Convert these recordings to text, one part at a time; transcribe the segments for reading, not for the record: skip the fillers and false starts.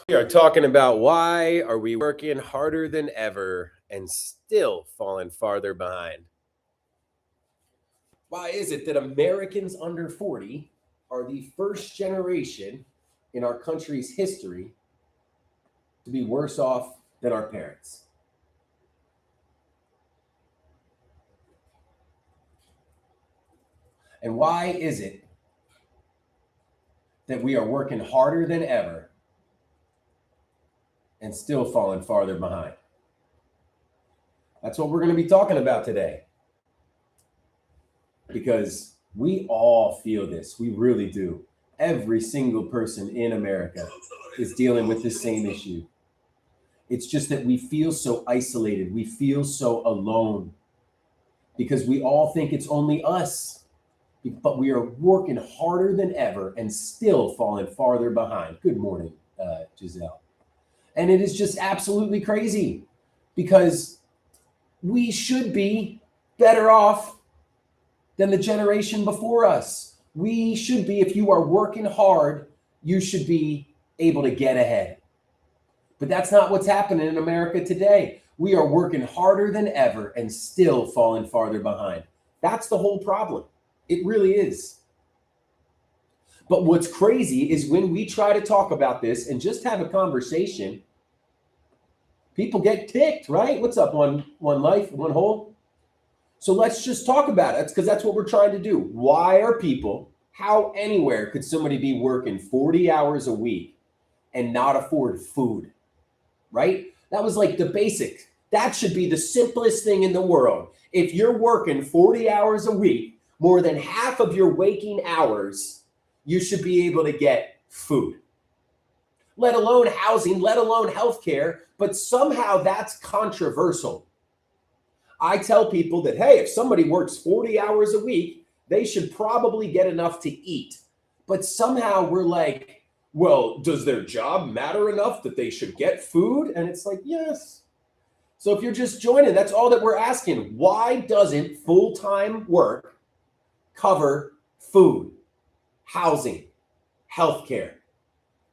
We are talking about why are we working harder than ever and still falling farther behind? Why is it that Americans under 40 are the first generation in our country's history to be worse off than our parents? And why is it that we are working harder than ever and still falling farther behind? That's what we're going to be talking about today. Because we all feel this. We really do. Every single person in America is dealing with the same issue. It's just that we feel so isolated. We feel so alone because we all think it's only us. But we are working harder than ever and still falling farther behind. Good morning, Giselle. And it is just absolutely crazy because we should be better off than the generation before us. We should be, if you are working hard, you should be able to get ahead. But that's not what's happening in America today. We are working harder than ever and still falling farther behind. That's the whole problem. It really is. But what's crazy is when we try to talk about this and just have a conversation, people get ticked, right? What's up, one life, one whole? So let's just talk about it because that's what we're trying to do. Why are people, how anywhere could somebody be working 40 hours a week and not afford food, right? That was like the basic. That should be the simplest thing in the world. If you're working 40 hours a week, more than half of your waking hours, you should be able to get food, let alone housing, let alone healthcare. But somehow that's controversial. I tell people that, hey, if somebody works 40 hours a week, they should probably get enough to eat. But somehow we're like, well, does their job matter enough that they should get food? And it's like, yes. So if you're just joining, that's all that we're asking. Why doesn't full-time work cover food, housing, healthcare?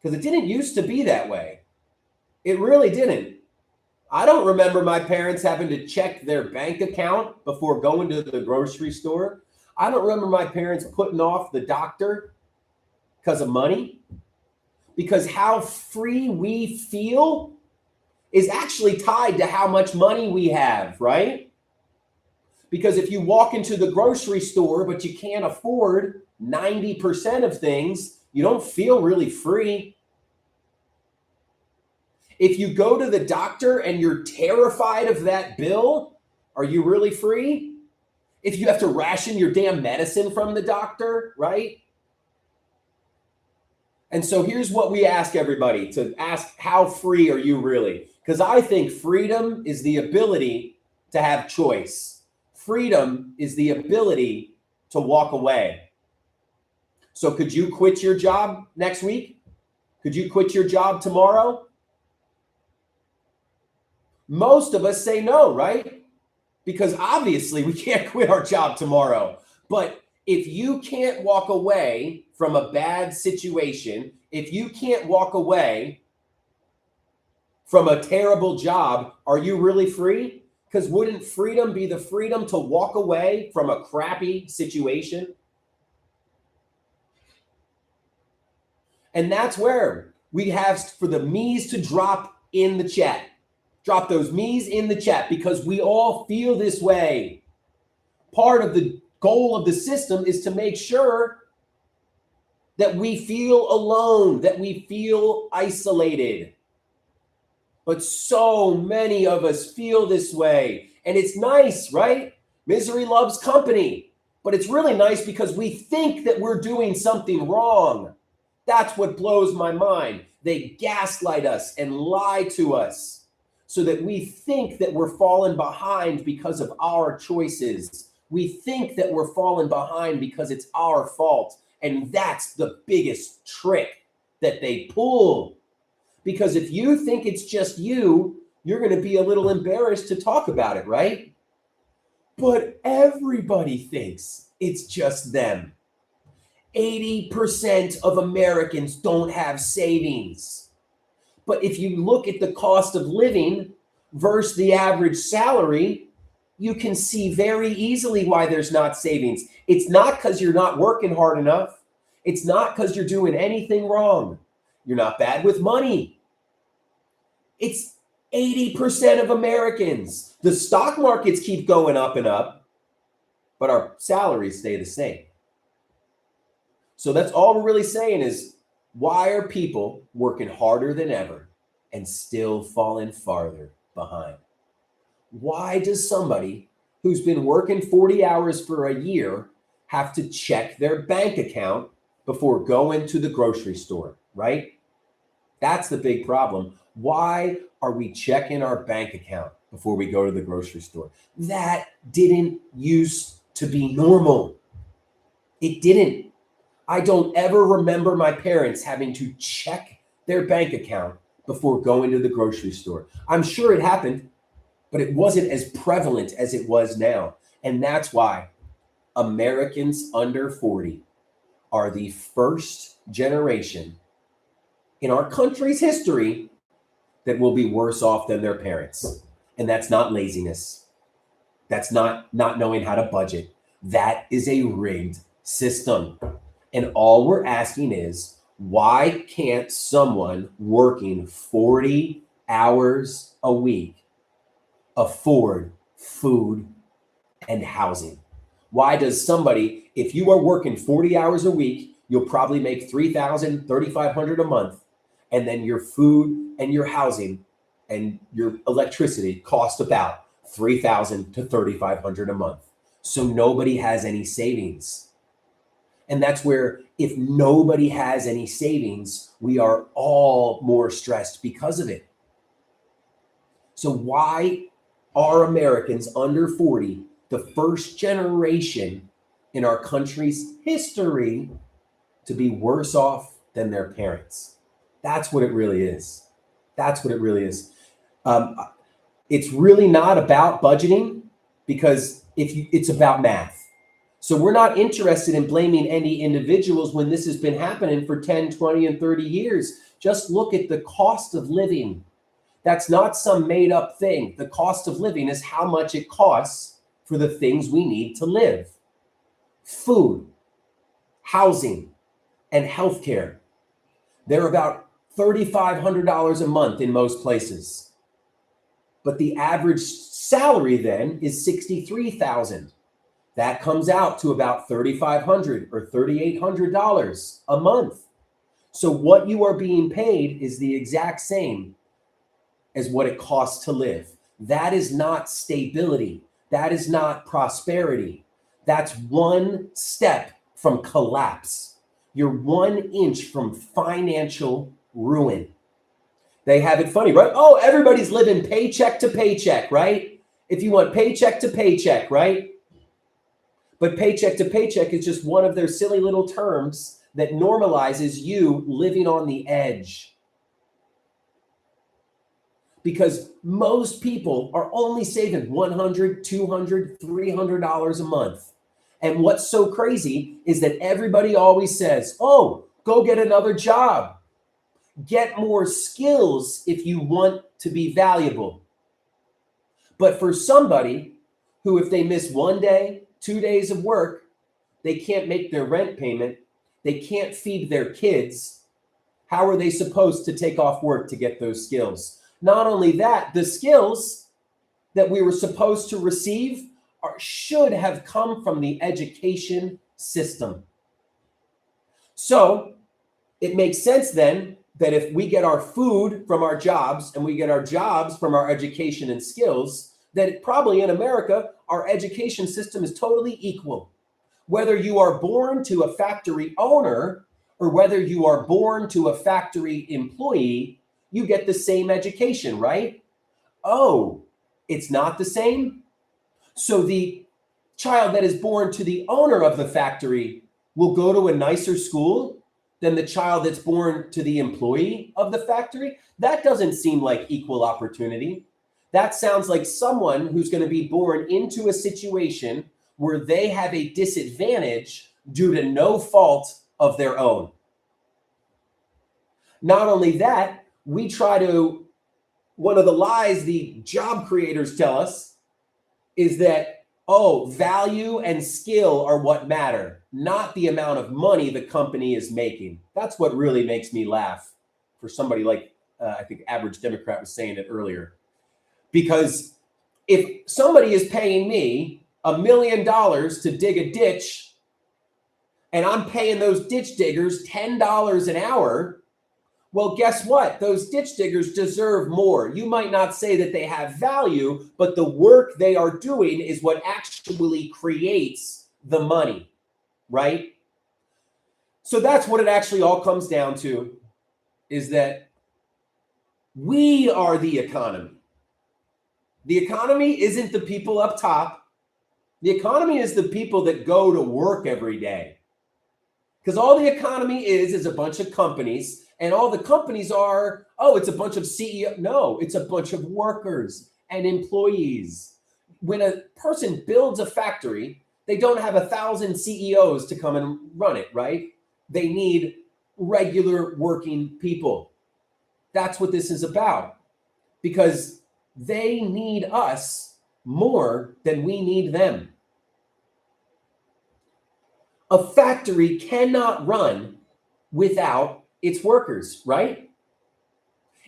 Because it didn't used to be that way. It really didn't. I don't remember my parents having to check their bank account before going to the grocery store. I don't remember my parents putting off the doctor because of money. Because how free we feel is actually tied to how much money we have, right? Because if you walk into the grocery store, but you can't afford 90% of things, you don't feel really free. If you go to the doctor and you're terrified of that bill, are you really free? If you have to ration your damn medicine from the doctor, right? And so here's what we ask everybody to ask, how free are you really? Because I think freedom is the ability to have choice. Freedom is the ability to walk away. So could you quit your job next week? Could you quit your job tomorrow? Most of us say no, right? Because obviously we can't quit our job tomorrow. But if you can't walk away from a bad situation, if you can't walk away from a terrible job, are you really free? Because wouldn't freedom be the freedom to walk away from a crappy situation? And that's where we have for the me's to drop in the chat. Drop those me's in the chat because we all feel this way. Part of the goal of the system is to make sure that we feel alone, that we feel isolated. But so many of us feel this way. And it's nice, right? Misery loves company. But it's really nice because we think that we're doing something wrong. That's what blows my mind. They gaslight us and lie to us so that we think that we're falling behind because of our choices. We think that we're falling behind because it's our fault. And that's the biggest trick that they pull. Because if you think it's just you, you're going to be a little embarrassed to talk about it, right? But everybody thinks it's just them. 80% of Americans don't have savings. But if you look at the cost of living versus the average salary, you can see very easily why there's not savings. It's not because you're not working hard enough. It's not because you're doing anything wrong. You're not bad with money. It's 80% of Americans. The stock markets keep going up and up, but our salaries stay the same. So that's all we're really saying is, why are people working harder than ever and still falling farther behind? Why does somebody who's been working 40 hours for a year have to check their bank account before going to the grocery store, right? That's the big problem. Why are we checking our bank account before we go to the grocery store? That didn't used to be normal. It didn't. I don't ever remember my parents having to check their bank account before going to the grocery store. I'm sure it happened, but it wasn't as prevalent as it was now. And that's why Americans under 40 are the first generation in our country's history that will be worse off than their parents. And that's not laziness. That's not knowing how to budget. That is a rigged system. And all we're asking is, why can't someone working 40 hours a week afford food and housing? Why does somebody, if you are working 40 hours a week, you'll probably make $3,000, $3,500 a month, and then your food and your housing and your electricity cost about $3,000 to $3,500 a month. So nobody has any savings. And that's where, if nobody has any savings, we are all more stressed because of it. So why are Americans under 40 the first generation in our country's history to be worse off than their parents? That's what it really is. That's what it really is. It's really not about budgeting, because it's about math. So we're not interested in blaming any individuals when this has been happening for 10, 20, and 30 years. Just look at the cost of living. That's not some made up thing. The cost of living is how much it costs for the things we need to live. Food, housing, and healthcare. They're about $3,500 a month in most places. But the average salary then is $63,000. That comes out to about $3,500 or $3,800 a month. So what you are being paid is the exact same as what it costs to live. That is not stability. That is not prosperity. That's one step from collapse. You're 1 inch from financial ruin. They have it funny, right? Oh, everybody's living paycheck to paycheck, right? If you want paycheck to paycheck, right? But paycheck to paycheck is just one of their silly little terms that normalizes you living on the edge. Because most people are only saving $100, $200, $300 a month. And what's so crazy is that everybody always says, oh, go get another job. Get more skills if you want to be valuable. But for somebody who, if they miss 1 day, 2 days of work, they can't make their rent payment, they can't feed their kids, how are they supposed to take off work to get those skills? Not only that, the skills that we were supposed to receive should have come from the education system. So it makes sense then that if we get our food from our jobs and we get our jobs from our education and skills, that probably in America, our education system is totally equal. Whether you are born to a factory owner or whether you are born to a factory employee, you get the same education, right? Oh, it's not the same? So the child that is born to the owner of the factory will go to a nicer school than the child that's born to the employee of the factory? That doesn't seem like equal opportunity. That sounds like someone who's going to be born into a situation where they have a disadvantage due to no fault of their own. Not only that, we try to, one of the lies the job creators tell us is that, oh, value and skill are what matter, not the amount of money the company is making. That's what really makes me laugh for somebody like, I think Average Democrat was saying it earlier. Because if somebody is paying me $1 million to dig a ditch, and I'm paying those ditch diggers $10 an hour, well, guess what? Those ditch diggers deserve more. You might not say that they have value, but the work they are doing is what actually creates the money, right? So that's what it actually all comes down to, is that we are the economy. The economy isn't the people up top. The economy is the people that go to work every day. Because all the economy is a bunch of companies, and all the companies are, oh, it's a bunch of CEOs. No, it's a bunch of workers and employees. When a person builds a factory, they don't have 1,000 CEOs to come and run it, right? They need regular working people. That's what this is about, because they need us more than we need them. A factory cannot run without its workers, right?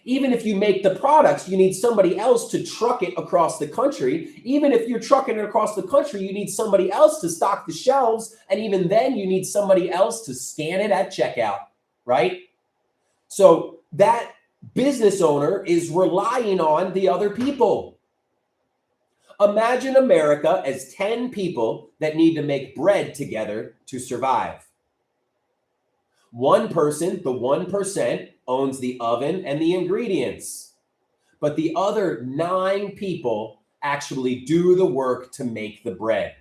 Even if you make the products, you need somebody else to truck it across the country. Even if you're trucking it across the country, you need somebody else to stock the shelves. And even then, you need somebody else to scan it at checkout, right? So that business owner is relying on the other people. Imagine America as 10 people that need to make bread together to survive. One person, the 1%, owns the oven and the ingredients, but the other 9 people actually do the work to make the bread.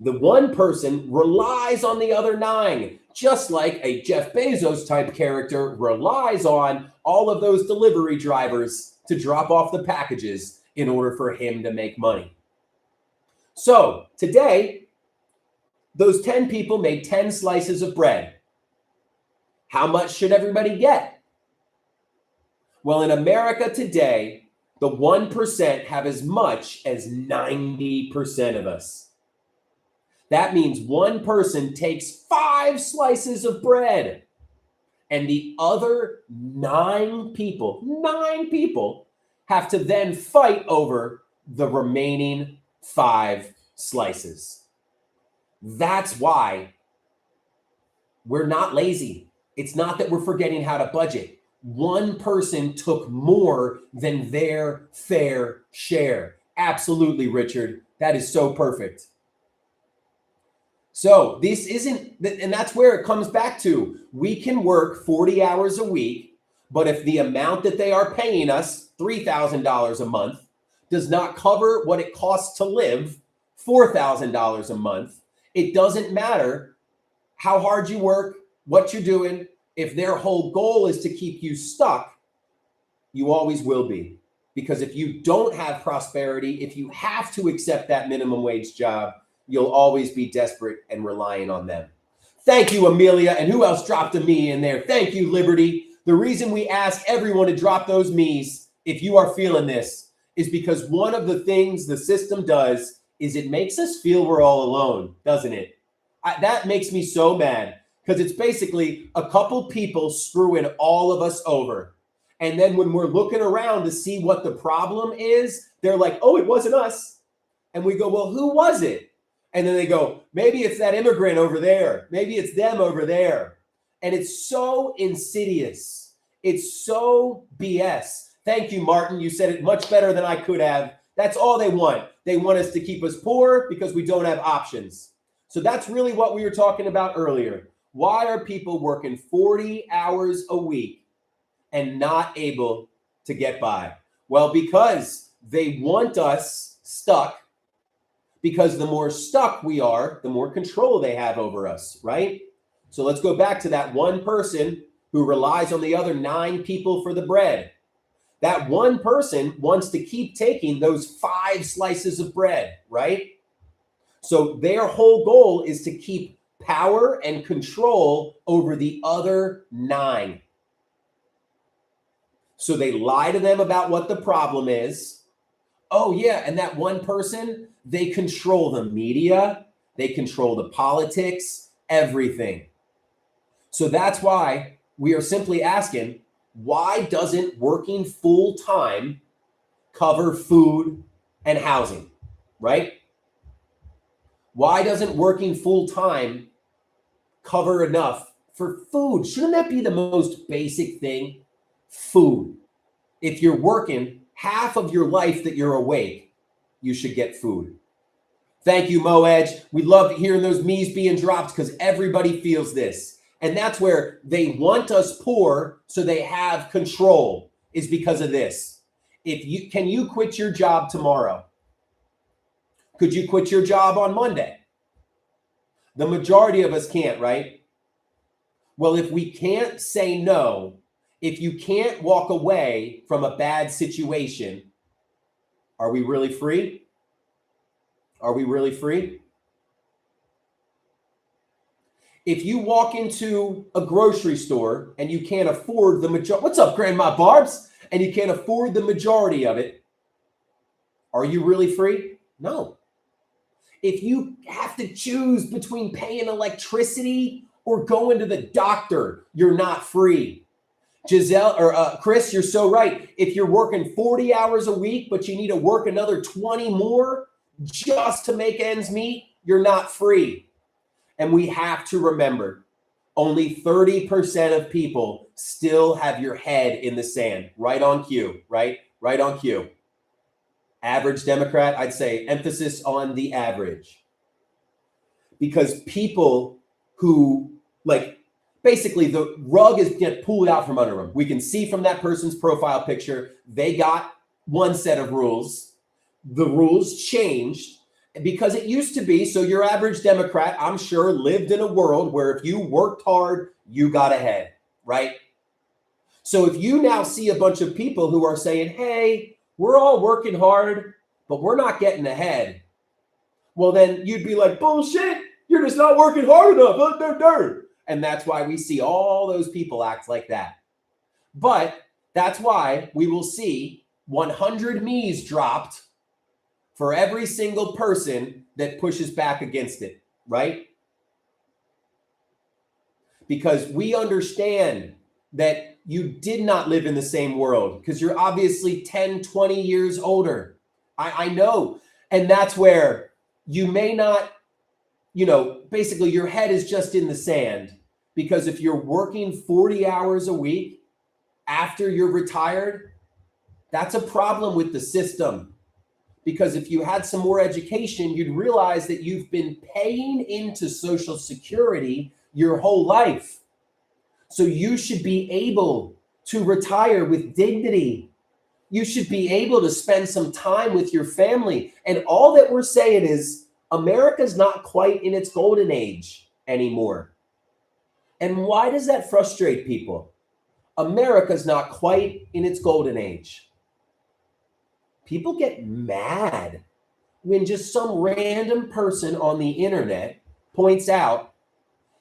The one person relies on the other 9, just like a Jeff Bezos type character relies on all of those delivery drivers to drop off the packages in order for him to make money. So today, those 10 people made 10 slices of bread. How much should everybody get? Well, in America today, the 1% have as much as 90% of us. That means one person takes 5 slices of bread, and the other 9 people have to then fight over the remaining 5 slices. That's why we're not lazy. It's not that we're forgetting how to budget. One person took more than their fair share. Absolutely, Richard. That is so perfect. So this isn't, and that's where it comes back to. We can work 40 hours a week, but if the amount that they are paying us, $3,000 a month, does not cover what it costs to live, $4,000 a month, it doesn't matter how hard you work, what you're doing. If their whole goal is to keep you stuck, you always will be. Because if you don't have prosperity, if you have to accept that minimum wage job, you'll always be desperate and relying on them. Thank you, Amelia. And who else dropped a me in there? Thank you, Liberty. The reason we ask everyone to drop those me's, if you are feeling this, is because one of the things the system does is it makes us feel we're all alone, doesn't it? That makes me so mad, because it's basically a couple people screwing all of us over. And then when we're looking around to see what the problem is, they're like, oh, it wasn't us. And we go, well, who was it? And then they go, maybe it's that immigrant over there. Maybe it's them over there. And it's so insidious. It's so BS. Thank you, Martin. You said it much better than I could have. That's all they want. They want us to keep us poor because we don't have options. So that's really what we were talking about earlier. Why are people working 40 hours a week and not able to get by? Well, because they want us stuck, because the more stuck we are, the more control they have over us, right? So let's go back to that one person who relies on the other 9 people for the bread. That one person wants to keep taking those 5 slices of bread, right? So their whole goal is to keep power and control over the other 9. So they lie to them about what the problem is. Oh, yeah. And that one person, they control the media, they control the politics, everything. So that's why we are simply asking, why doesn't working full time cover food and housing, right? Why doesn't working full time cover enough for food? Shouldn't that be the most basic thing? Food. If you're working half of your life that you're awake, you should get food. Thank you, Mo Edge. We love hearing those me's being dropped because everybody feels this. And that's where they want us poor so they have control, is because of this. Can you quit your job tomorrow? Could you quit your job on Monday? The majority of us can't, right? Well, if we can't say no, if you can't walk away from a bad situation, are we really free? Are we really free? If you walk into a grocery store and you can't afford the majority, what's up, Grandma Barbs? And you can't afford the majority of it, are you really free? No. If you have to choose between paying electricity or going to the doctor, you're not free. Giselle or Chris, you're so right. If you're working 40 hours a week, but you need to work another 20 more just to make ends meet, you're not free. And we have to remember, only 30% of people still have your head in the sand. Right on cue, right? Right on cue. Average Democrat, I'd say emphasis on the average. Because people who, like, basically the rug is get pulled out from under them. We can see from that person's profile picture, they got one set of rules. The rules changed because it used to be, so your average Democrat, I'm sure, lived in a world where if you worked hard, you got ahead, right? So if you now see a bunch of people who are saying, hey, we're all working hard, but we're not getting ahead, well, then you'd be like, bullshit, you're just not working hard enough. And that's why we see all those people act like that. But that's why we will see 100 me's dropped for every single person that pushes back against it, right? Because we understand that you did not live in the same world because you're obviously 10, 20 years older. I know. And that's where you may not, basically your head is just in the sand, because if you're working 40 hours a week after you're retired, that's a problem with the system. Because if you had some more education, you'd realize that you've been paying into Social Security your whole life. So you should be able to retire with dignity. You should be able to spend some time with your family. And all that we're saying is America's not quite in its golden age anymore. And why does that frustrate people? America's not quite in its golden age. People get mad when just some random person on the internet points out,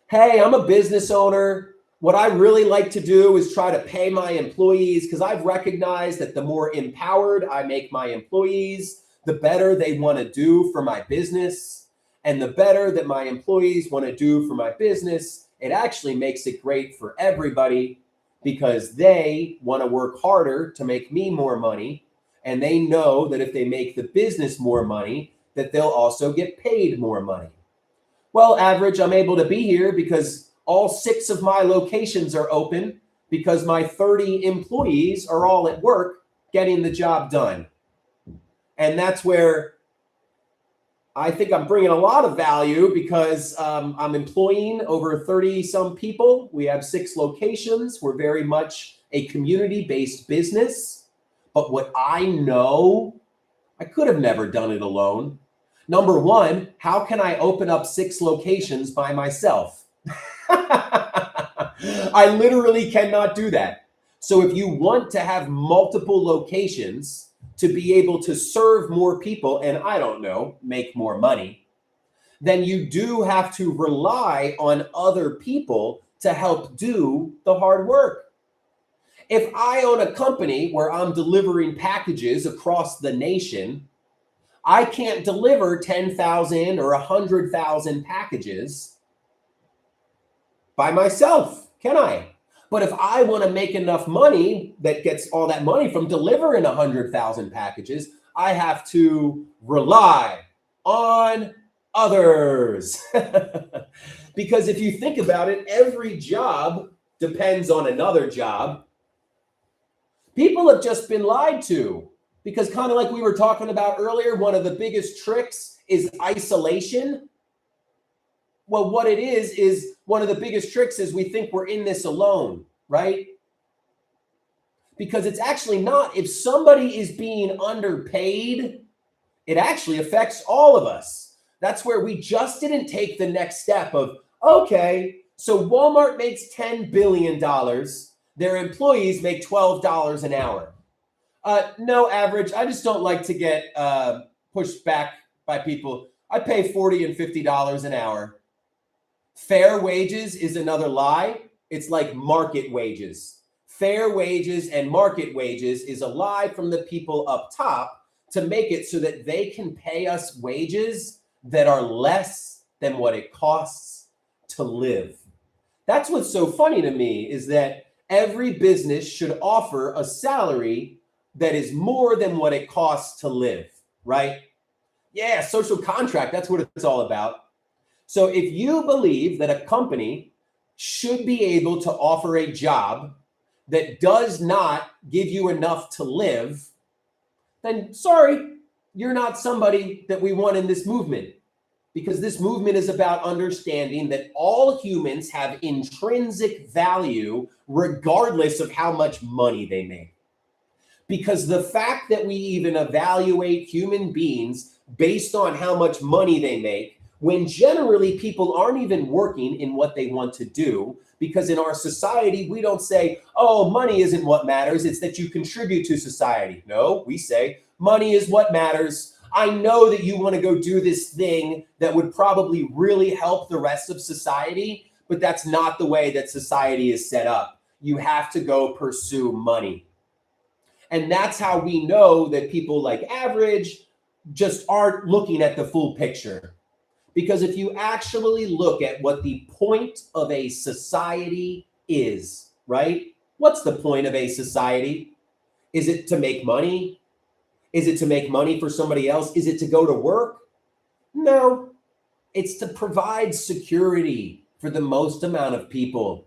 hey, I'm a business owner. What I really like to do is try to pay my employees, because I've recognized that the more empowered I make my employees, the better they want to do for my business. And the better that my employees want to do for my business, it actually makes it great for everybody, because they want to work harder to make me more money. And they know that if they make the business more money, that they'll also get paid more money. Well, average, I'm able to be here because all 6 of my locations are open, because my 30 employees are all at work getting the job done. And that's where I think I'm bringing a lot of value, because I'm employing over 30 some people. We have 6 locations. We're very much a community-based business. But what I know, I could have never done it alone. Number one, how can I open up 6 locations by myself? I literally cannot do that. So if you want to have multiple locations to be able to serve more people and, I don't know, make more money, then you do have to rely on other people to help do the hard work. If I own a company where I'm delivering packages across the nation, I can't deliver 10,000 or 100,000 packages by myself, can I? But if I want to make enough money that gets all that money from delivering 100,000 packages, I have to rely on others. Because if you think about it, every job depends on another job. People have just been lied to, because kind of like we were talking about earlier, one of the biggest tricks is isolation. Well, what it is one of the biggest tricks is we think we're in this alone, right? Because it's actually not. If somebody is being underpaid, it actually affects all of us. That's where we just didn't take the next step of, okay, so Walmart makes $10 billion. Their employees make $12 an hour. No, average. I just don't like to get pushed back by people. I pay $40 and $50 an hour. Fair wages is another lie. It's like market wages. Fair wages and market wages is a lie from the people up top to make it so that they can pay us wages that are less than what it costs to live. That's what's so funny to me, is that every business should offer a salary that is more than what it costs to live, right? Yeah, social contract, that's what it's all about. So if you believe that a company should be able to offer a job that does not give you enough to live, then sorry, you're not somebody that we want in this movement. Because this movement is about understanding that all humans have intrinsic value regardless of how much money they make. Because the fact that we even evaluate human beings based on how much money they make, when generally people aren't even working in what they want to do, because in our society, we don't say, oh, money isn't what matters, it's that you contribute to society. No, we say, money is what matters. I know that you want to go do this thing that would probably really help the rest of society, but that's not the way that society is set up. You have to go pursue money. And that's how we know that people like average just aren't looking at the full picture. Because if you actually look at what the point of a society is, right? What's the point of a society? Is it to make money? Is it to make money for somebody else? Is it to go to work? No, it's to provide security for the most amount of people.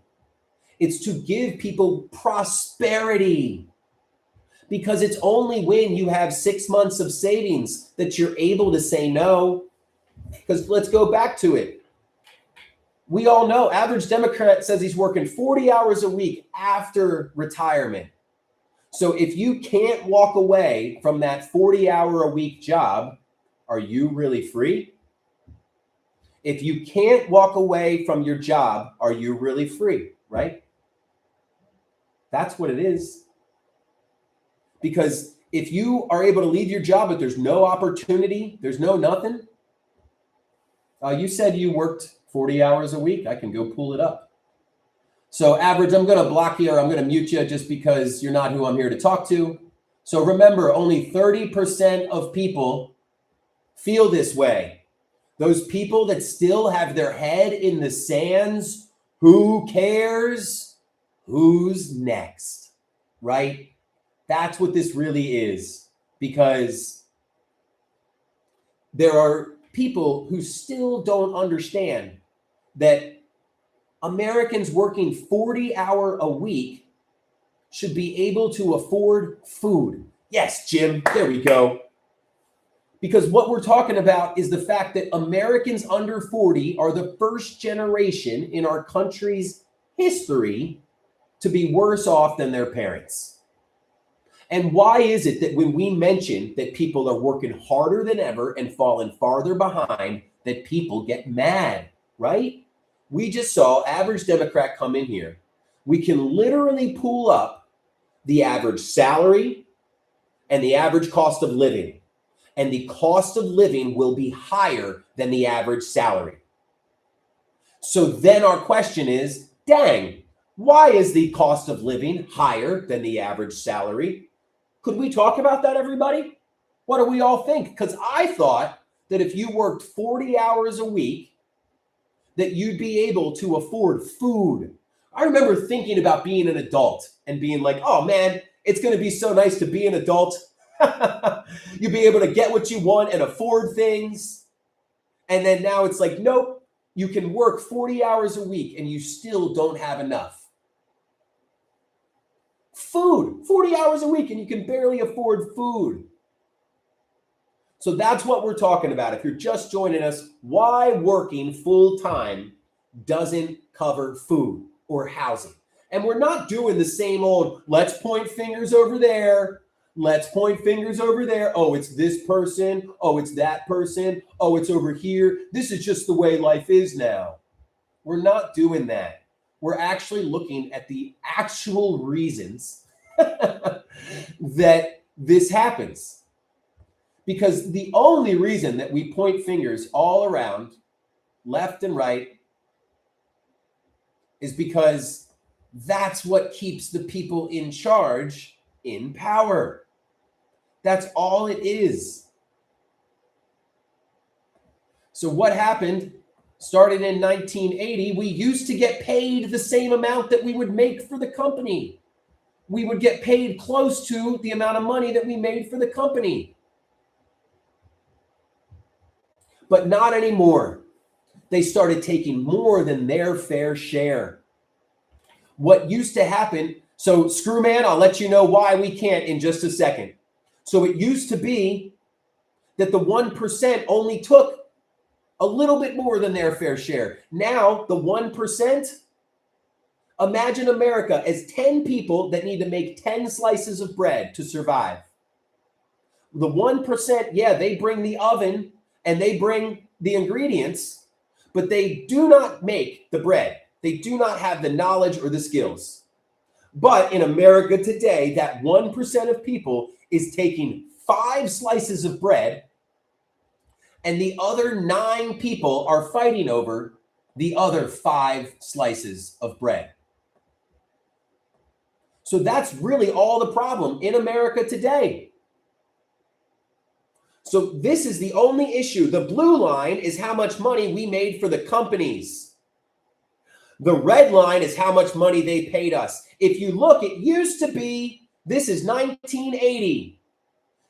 It's to give people prosperity. Because it's only when you have 6 months of savings that you're able to say no. Because let's go back to it. We all know average Democrat says he's working 40 hours a week after retirement. So if you can't walk away from that 40-hour-a-week job, are you really free? If you can't walk away from your job, are you really free, right? That's what it is. Because if you are able to leave your job, but there's no opportunity, there's no nothing. You said you worked 40 hours a week. I can go pull it up. So average, I'm going to block you or I'm going to mute you just because you're not who I'm here to talk to. So remember, only 30% of people feel this way. Those people that still have their head in the sands, who cares? Who's next? Right? That's what this really is, because there are people who still don't understand that Americans working 40-hour a week should be able to afford food. Yes, Jim, there we go. Because what we're talking about is the fact that Americans under 40 are the first generation in our country's history to be worse off than their parents. And why is it that when we mention that people are working harder than ever and falling farther behind, that people get mad, right? We just saw average Democrat come in here. We can literally pull up the average salary and the average cost of living. And the cost of living will be higher than the average salary. So then our question is, dang, Why is the cost of living higher than the average salary? Could we talk about that, everybody? What do we all think? Because I thought that if you worked 40 hours a week, that you'd be able to afford food. I remember thinking about being an adult and being like, oh man, it's going to be so nice to be an adult. You'll be able to get what you want and afford things. And then now it's like, nope, you can work 40 hours a week and you still don't have enough. Food, 40 hours a week and you can barely afford food. So that's what we're talking about. If you're just joining us, why working full time doesn't cover food or housing. And we're not doing the same old, let's point fingers over there. Let's point fingers over there. Oh, it's this person. Oh, it's that person. Oh, it's over here. This is just the way life is now. We're not doing that. We're actually looking at the actual reasons that this happens. Because the only reason that we point fingers all around, left and right, is because that's what keeps the people in charge in power. That's all it is. So what happened? Started in 1980, we used to get paid the same amount that we would make for the company. We would get paid close to the amount of money that we made for the company. But not anymore. They started taking more than their fair share. What used to happen, so Screwman, I'll let you know why we can't in just a second. So it used to be that the 1% only took a little bit more than their fair share. Now, the 1%, imagine America as 10 people that need to make 10 slices of bread to survive. The 1%, yeah, they bring the oven and they bring the ingredients, but they do not make the bread. They do not have the knowledge or the skills. But in America today, that 1% of people is taking 5 slices of bread, and the other 9 people are fighting over the other 5 slices of bread. So that's really all the problem in America today. So this is the only issue. The blue line is how much money we made for the companies. The red line is how much money they paid us. If you look, it used to be, this is 1980.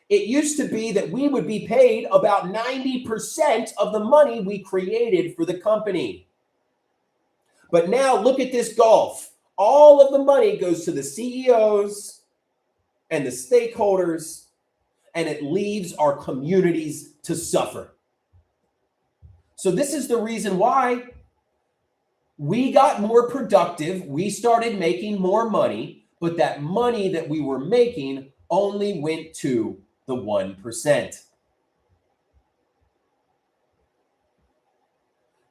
It used to be that we would be paid about 90% of the money we created for the company. But now look at this gulf. All of the money goes to the CEOs and the stakeholders, and it leaves our communities to suffer. So this is the reason why we got more productive. We started making more money, but that money that we were making only went to the 1%.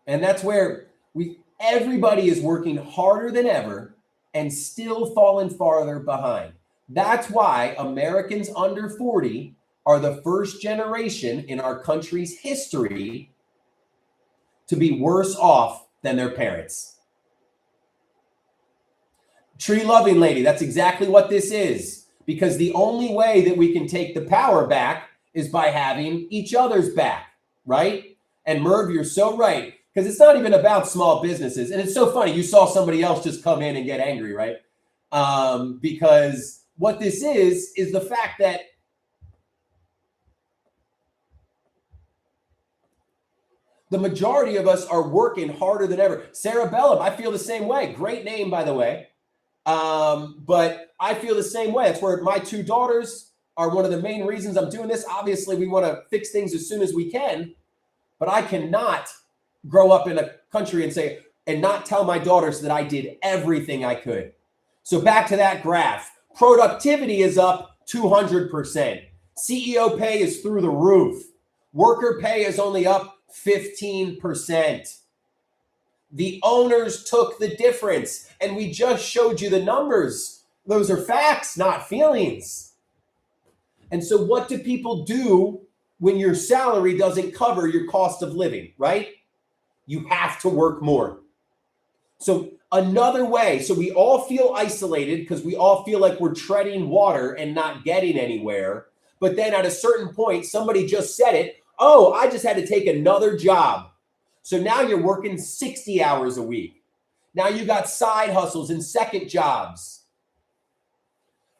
And that's where everybody is working harder than ever and still falling farther behind. That's why Americans under 40 are the first generation in our country's history to be worse off than their parents. Tree loving lady, that's exactly what this is. Because the only way that we can take the power back is by having each other's back, right? And Merv, you're so right. Because it's not even about small businesses. And it's so funny. You saw somebody else just come in and get angry, right? Because what this is the fact that the majority of us are working harder than ever. Sarah Bellum, I feel the same way. Great name, by the way. But I feel the same way. It's where my 2 daughters are one of the main reasons I'm doing this. Obviously, we want to fix things as soon as we can. But I cannot grow up in a country and not tell my daughters that I did everything I could. So back to that graph. Productivity is up 200%. CEO pay is through the roof. Worker pay is only up 15%. The owners took the difference, and we just showed you the numbers. Those are facts, not feelings. And so what do people do when your salary doesn't cover your cost of living, right? You have to work more. So Another way, so we all feel isolated because we all feel like we're treading water and not getting anywhere. But then at a certain point, somebody just said it. Oh, I just had to take another job. So now you're working 60 hours a week. Now you got side hustles and second jobs.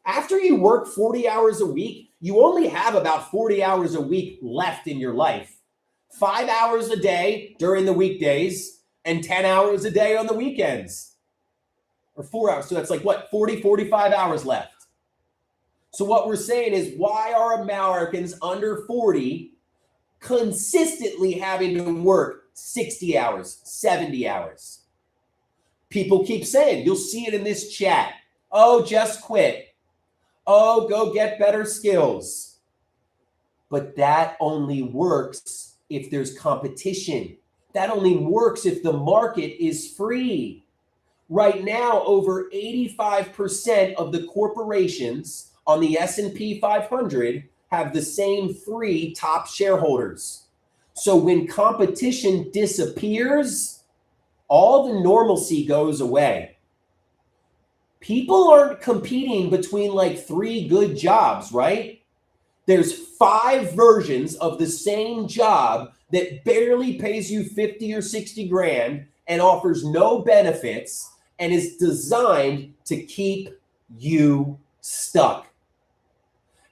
After you work 40 hours a week, you only have about 40 hours a week left in your life. 5 hours a day during the weekdays and 10 hours a day on the weekends. Or 4 hours. So that's like what, 40, 45 hours left. So what we're saying is, why are Americans under 40 consistently having to work 60 hours, 70 hours? People keep saying, you'll see it in this chat. Oh, just quit. Oh, go get better skills. But that only works if there's competition. That only works if the market is free. Right now, over 85% of the corporations on the S&P 500 have the same 3 top shareholders. So when competition disappears, all the normalcy goes away. People aren't competing between like 3 good jobs, right? There's 5 versions of the same job that barely pays you 50 or 60 grand and offers no benefits and is designed to keep you stuck.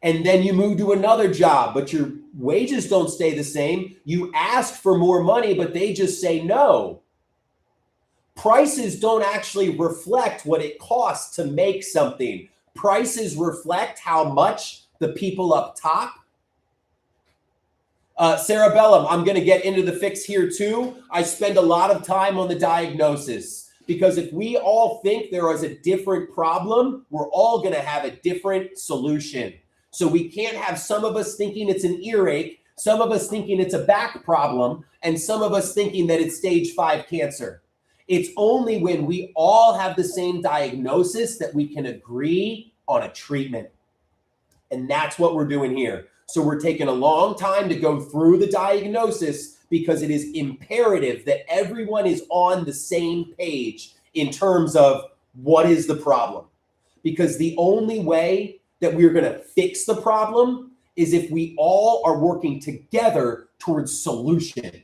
And then you move to another job, but your wages don't stay the same. You ask for more money, but they just say no. Prices don't actually reflect what it costs to make something. Prices reflect how much the people up top. Sarah Bellum, I'm going to get into the fix here too. I spend a lot of time on the diagnosis because if we all think there is a different problem, we're all going to have a different solution. So we can't have some of us thinking it's an earache, some of us thinking it's a back problem, and some of us thinking that it's stage 5 cancer. It's only when we all have the same diagnosis that we can agree on a treatment. And that's what we're doing here. So we're taking a long time to go through the diagnosis because it is imperative that everyone is on the same page in terms of what is the problem. Because the only way that we're going to fix the problem is if we all are working together towards solution.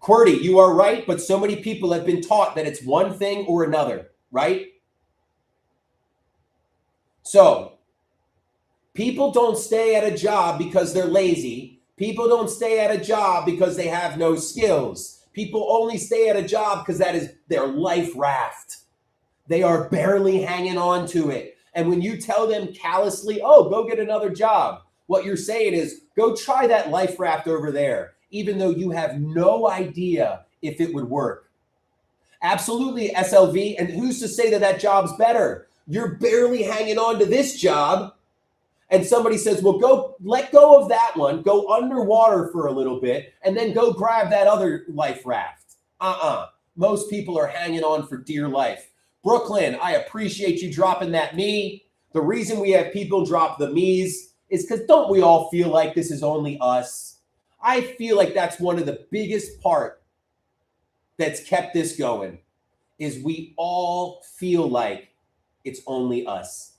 QWERTY, you are right, but so many people have been taught that it's one thing or another, right? So people don't stay at a job because they're lazy. People don't stay at a job because they have no skills. People only stay at a job because that is their life raft. They are barely hanging on to it. And when you tell them callously, oh, go get another job, what you're saying is, go try that life raft over there, even though you have no idea if it would work. Absolutely, SLV. And who's to say that that job's better? You're barely hanging on to this job. And somebody says, well, go let go of that one, go underwater for a little bit, and then go grab that other life raft. Most people are hanging on for dear life. Brooklyn, I appreciate you dropping that me. The reason we have people drop the me's is because don't we all feel like this is only us? I feel like that's one of the biggest part that's kept this going is we all feel like it's only us.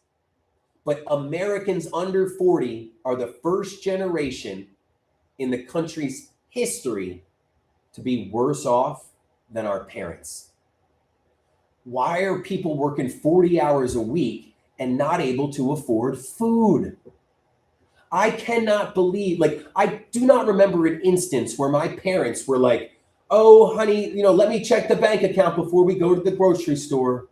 But Americans under 40 are the first generation in the country's history to be worse off than our parents. Why are people working 40 hours a week and not able to afford food? I cannot believe, I do not remember an instance where my parents were like, oh, honey, let me check the bank account before we go to the grocery store.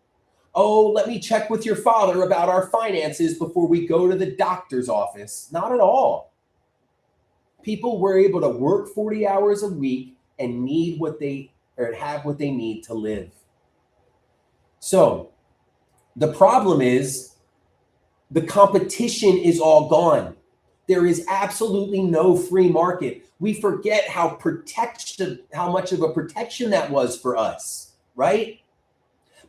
Oh, let me check with your father about our finances before we go to the doctor's office. Not at all. People were able to work 40 hours a week and have what they need to live. So the problem is the competition is all gone. There is absolutely no free market. We forget how much of a protection that was for us, right?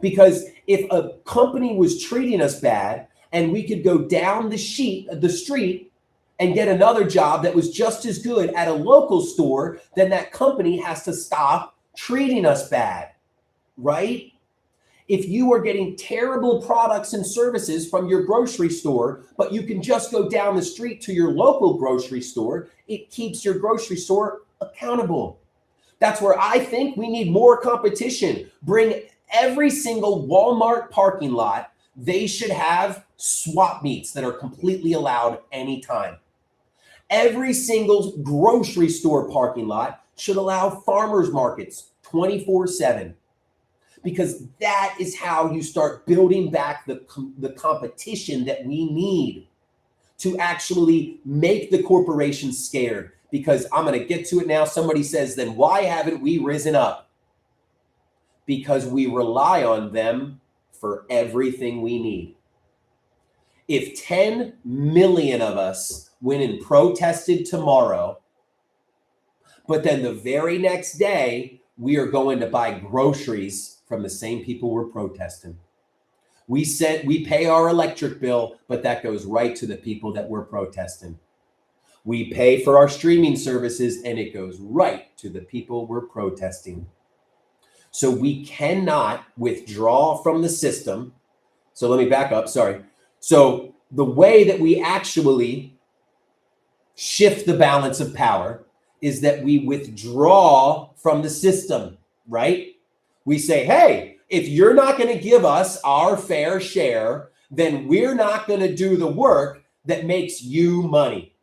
Because if a company was treating us bad and we could go down the street and get another job that was just as good at a local store, then that company has to stop treating us bad, right? If you are getting terrible products and services from your grocery store, but you can just go down the street to your local grocery store, it keeps your grocery store accountable. That's where I think we need more competition. Bring every single Walmart parking lot, they should have swap meets that are completely allowed anytime. Every single grocery store parking lot should allow farmers markets 24/7. Because that is how you start building back the competition that we need to actually make the corporations scared. Because I'm going to get to it now. Somebody says, then why haven't we risen up? Because we rely on them for everything we need. If 10 million of us went and protested tomorrow, but then the very next day, we are going to buy groceries from the same people we're protesting. We pay our electric bill, but that goes right to the people that we're protesting. We pay for our streaming services, and it goes right to the people we're protesting. So we cannot withdraw from the system. So let me back up, sorry. So the way that we actually shift the balance of power is that we withdraw from the system, right? We say, hey, if you're not going to give us our fair share, then we're not going to do the work that makes you money.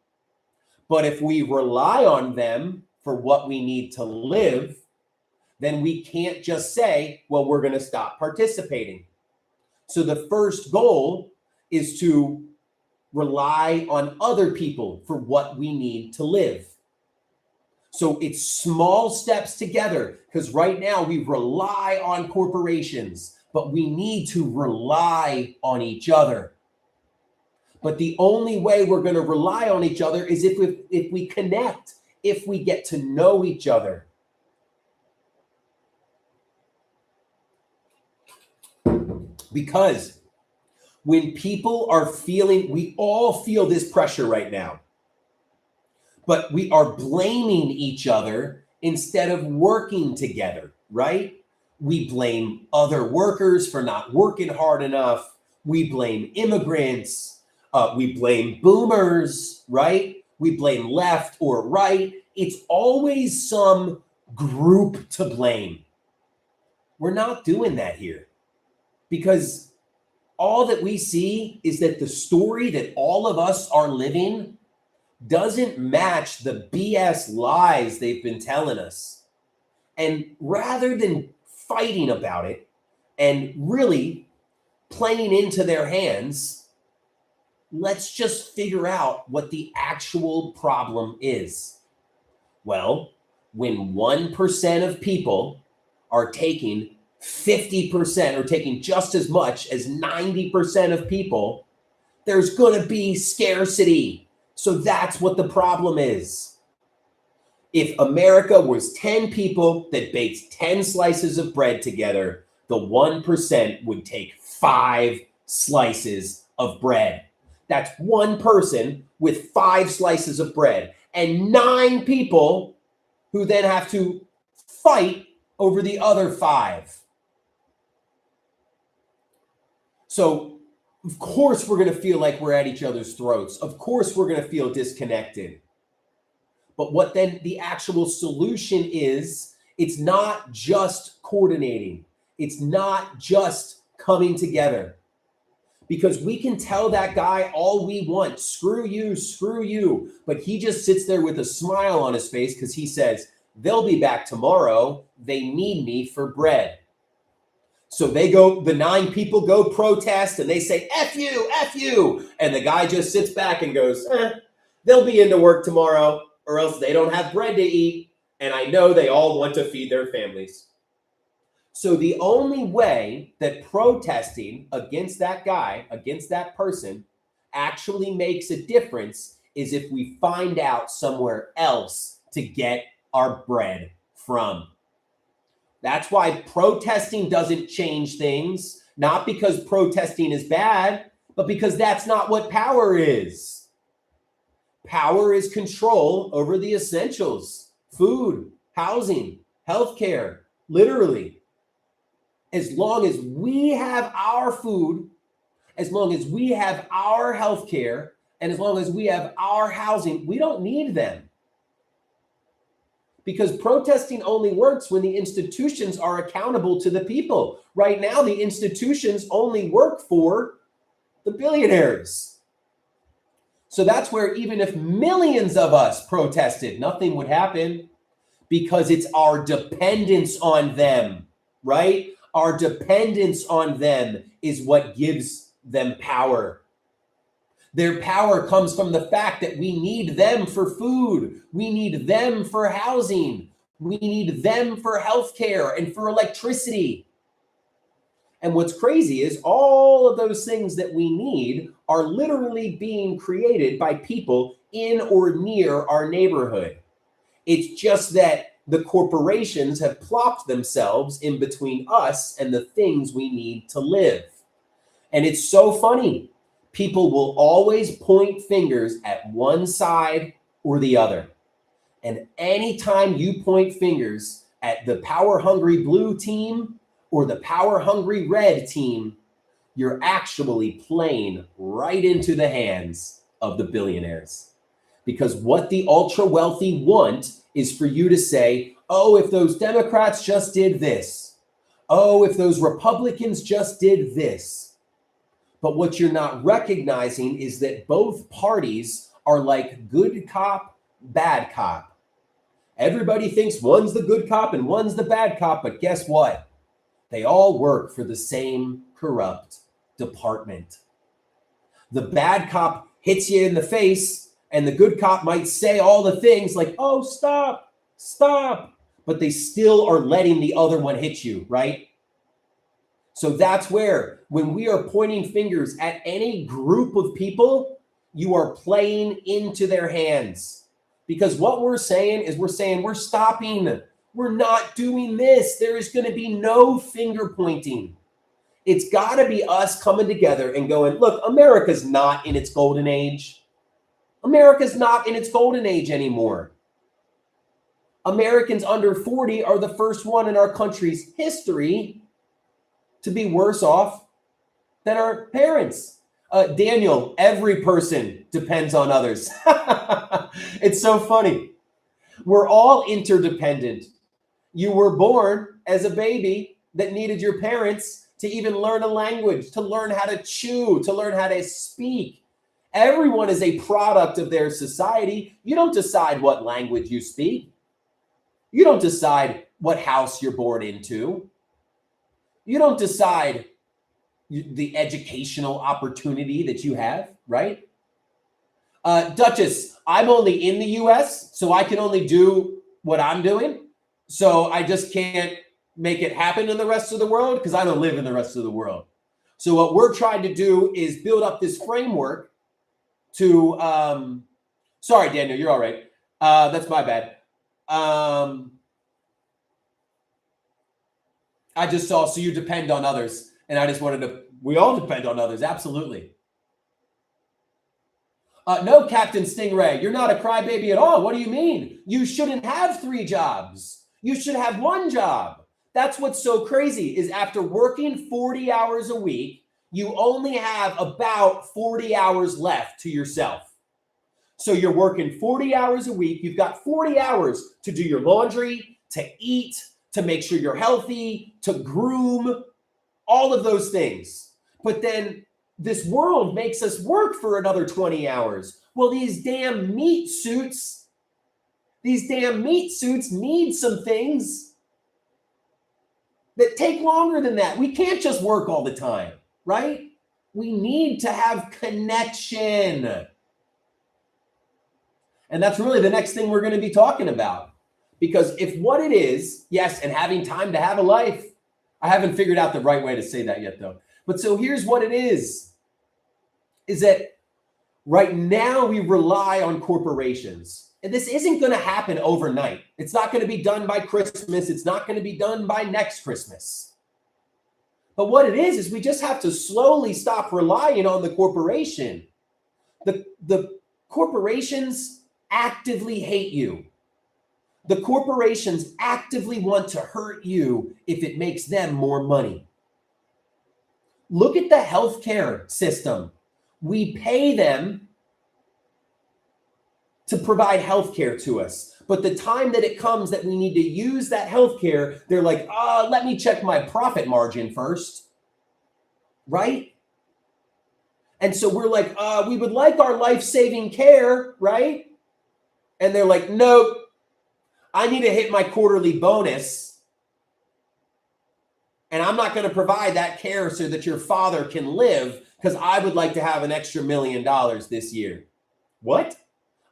But if we rely on them for what we need to live, then we can't just say, well, we're going to stop participating. So the first goal is to rely on other people for what we need to live. So it's small steps together, because right now we rely on corporations, but we need to rely on each other. But the only way we're going to rely on each other is if we connect, if we get to know each other. Because when people are feeling, we all feel this pressure right now, but we are blaming each other instead of working together, right? We blame other workers for not working hard enough. We blame immigrants. We blame boomers, right? We blame left or right. It's always some group to blame. We're not doing that here, because all that we see is that the story that all of us are living doesn't match the BS lies they've been telling us. And rather than fighting about it and really playing into their hands, let's just figure out what the actual problem is. Well, when 1% of people are taking 50% or taking just as much as 90% of people, there's going to be scarcity. So that's what the problem is. If America was 10 people that baked 10 slices of bread together, the 1% would take 5 slices of bread. That's one person with 5 slices of bread, and 9 people who then have to fight over the other 5. So, of course, we're going to feel like we're at each other's throats. Of course, we're going to feel disconnected. But what then the actual solution is, it's not just coordinating. It's not just coming together. Because we can tell that guy all we want, screw you, but he just sits there with a smile on his face because he says, they'll be back tomorrow. They need me for bread. So the 9 people go protest and they say, F you. And the guy just sits back and goes, they'll be into work tomorrow, or else they don't have bread to eat. And I know they all want to feed their families. So the only way that protesting against that guy, against that person, actually makes a difference is if we find out somewhere else to get our bread from. That's why protesting doesn't change things, not because protesting is bad, but because that's not what power is. Power is control over the essentials: food, housing, healthcare, literally. As long as we have our food, as long as we have our health care, and as long as we have our housing, we don't need them. Because protesting only works when the institutions are accountable to the people. Right now, the institutions only work for the billionaires. So that's where even if millions of us protested, nothing would happen, because it's our dependence on them, right? Our dependence on them is what gives them power. Their power comes from the fact that we need them for food. We need them for housing. We need them for healthcare and for electricity. And what's crazy is all of those things that we need are literally being created by people in or near our neighborhood. It's just that the corporations have plopped themselves in between us and the things we need to live. And it's so funny. People will always point fingers at one side or the other. And anytime you point fingers at the power-hungry blue team or the power-hungry red team, you're actually playing right into the hands of the billionaires. Because what the ultra-wealthy want is for you to say, oh, if those Democrats just did this. Oh, if those Republicans just did this. But what you're not recognizing is that both parties are like good cop, bad cop. Everybody thinks one's the good cop and one's the bad cop, but guess what? They all work for the same corrupt department. The bad cop hits you in the face, and the good cop might say all the things like, oh, stop, stop, but they still are letting the other one hit you, right? So that's where, when we are pointing fingers at any group of people, you are playing into their hands. Because what we're saying is we're stopping. We're not doing this. There is going to be no finger pointing. It's got to be us coming together and going, look, America's not in its golden age. America's not in its golden age anymore. Americans under 40 are the first one in our country's history to be worse off than our parents. Daniel, every person depends on others. It's so funny. We're all interdependent. You were born as a baby that needed your parents to even learn a language, to learn how to chew, to learn how to speak. Everyone is a product of their society. You don't decide what language you speak. You don't decide what house you're born into. You don't decide the educational opportunity that you have, right? Duchess, I'm only in the US, so I can only do what I'm doing. So I just can't make it happen in the rest of the world because I don't live in the rest of the world. So what we're trying to do is build up this framework to, sorry, Daniel, you're all right. That's my bad. I just saw, so you depend on others. And I just wanted to, we all depend on others. Absolutely. No, Captain Stingray, you're not a crybaby at all. What do you mean? You shouldn't have 3 jobs. You should have 1 job. That's what's so crazy is after working 40 hours a week, you only have about 40 hours left to yourself. So you're working 40 hours a week. You've got 40 hours to do your laundry, to eat, to make sure you're healthy, to groom, all of those things. But then this world makes us work for another 20 hours. Well, these damn meat suits need some things that take longer than that. We can't just work all the time, right? We need to have connection. And that's really the next thing we're going to be talking about. Because if what it is, yes, and having time to have a life, I haven't figured out the right way to say that yet, though. But so here's what it is that right now we rely on corporations. And this isn't going to happen overnight. It's not going to be done by Christmas. It's not going to be done by next Christmas. But what it is we just have to slowly stop relying on the corporation. The corporations actively hate you. The corporations actively want to hurt you if it makes them more money. Look at the healthcare system. We pay them to provide healthcare to us. But the time that it comes that we need to use that healthcare, they're like, let me check my profit margin first. Right? And so we're like, we would like our life-saving care, right? And they're like, nope, I need to hit my quarterly bonus. And I'm not going to provide that care so that your father can live because I would like to have an extra $1 million this year. What?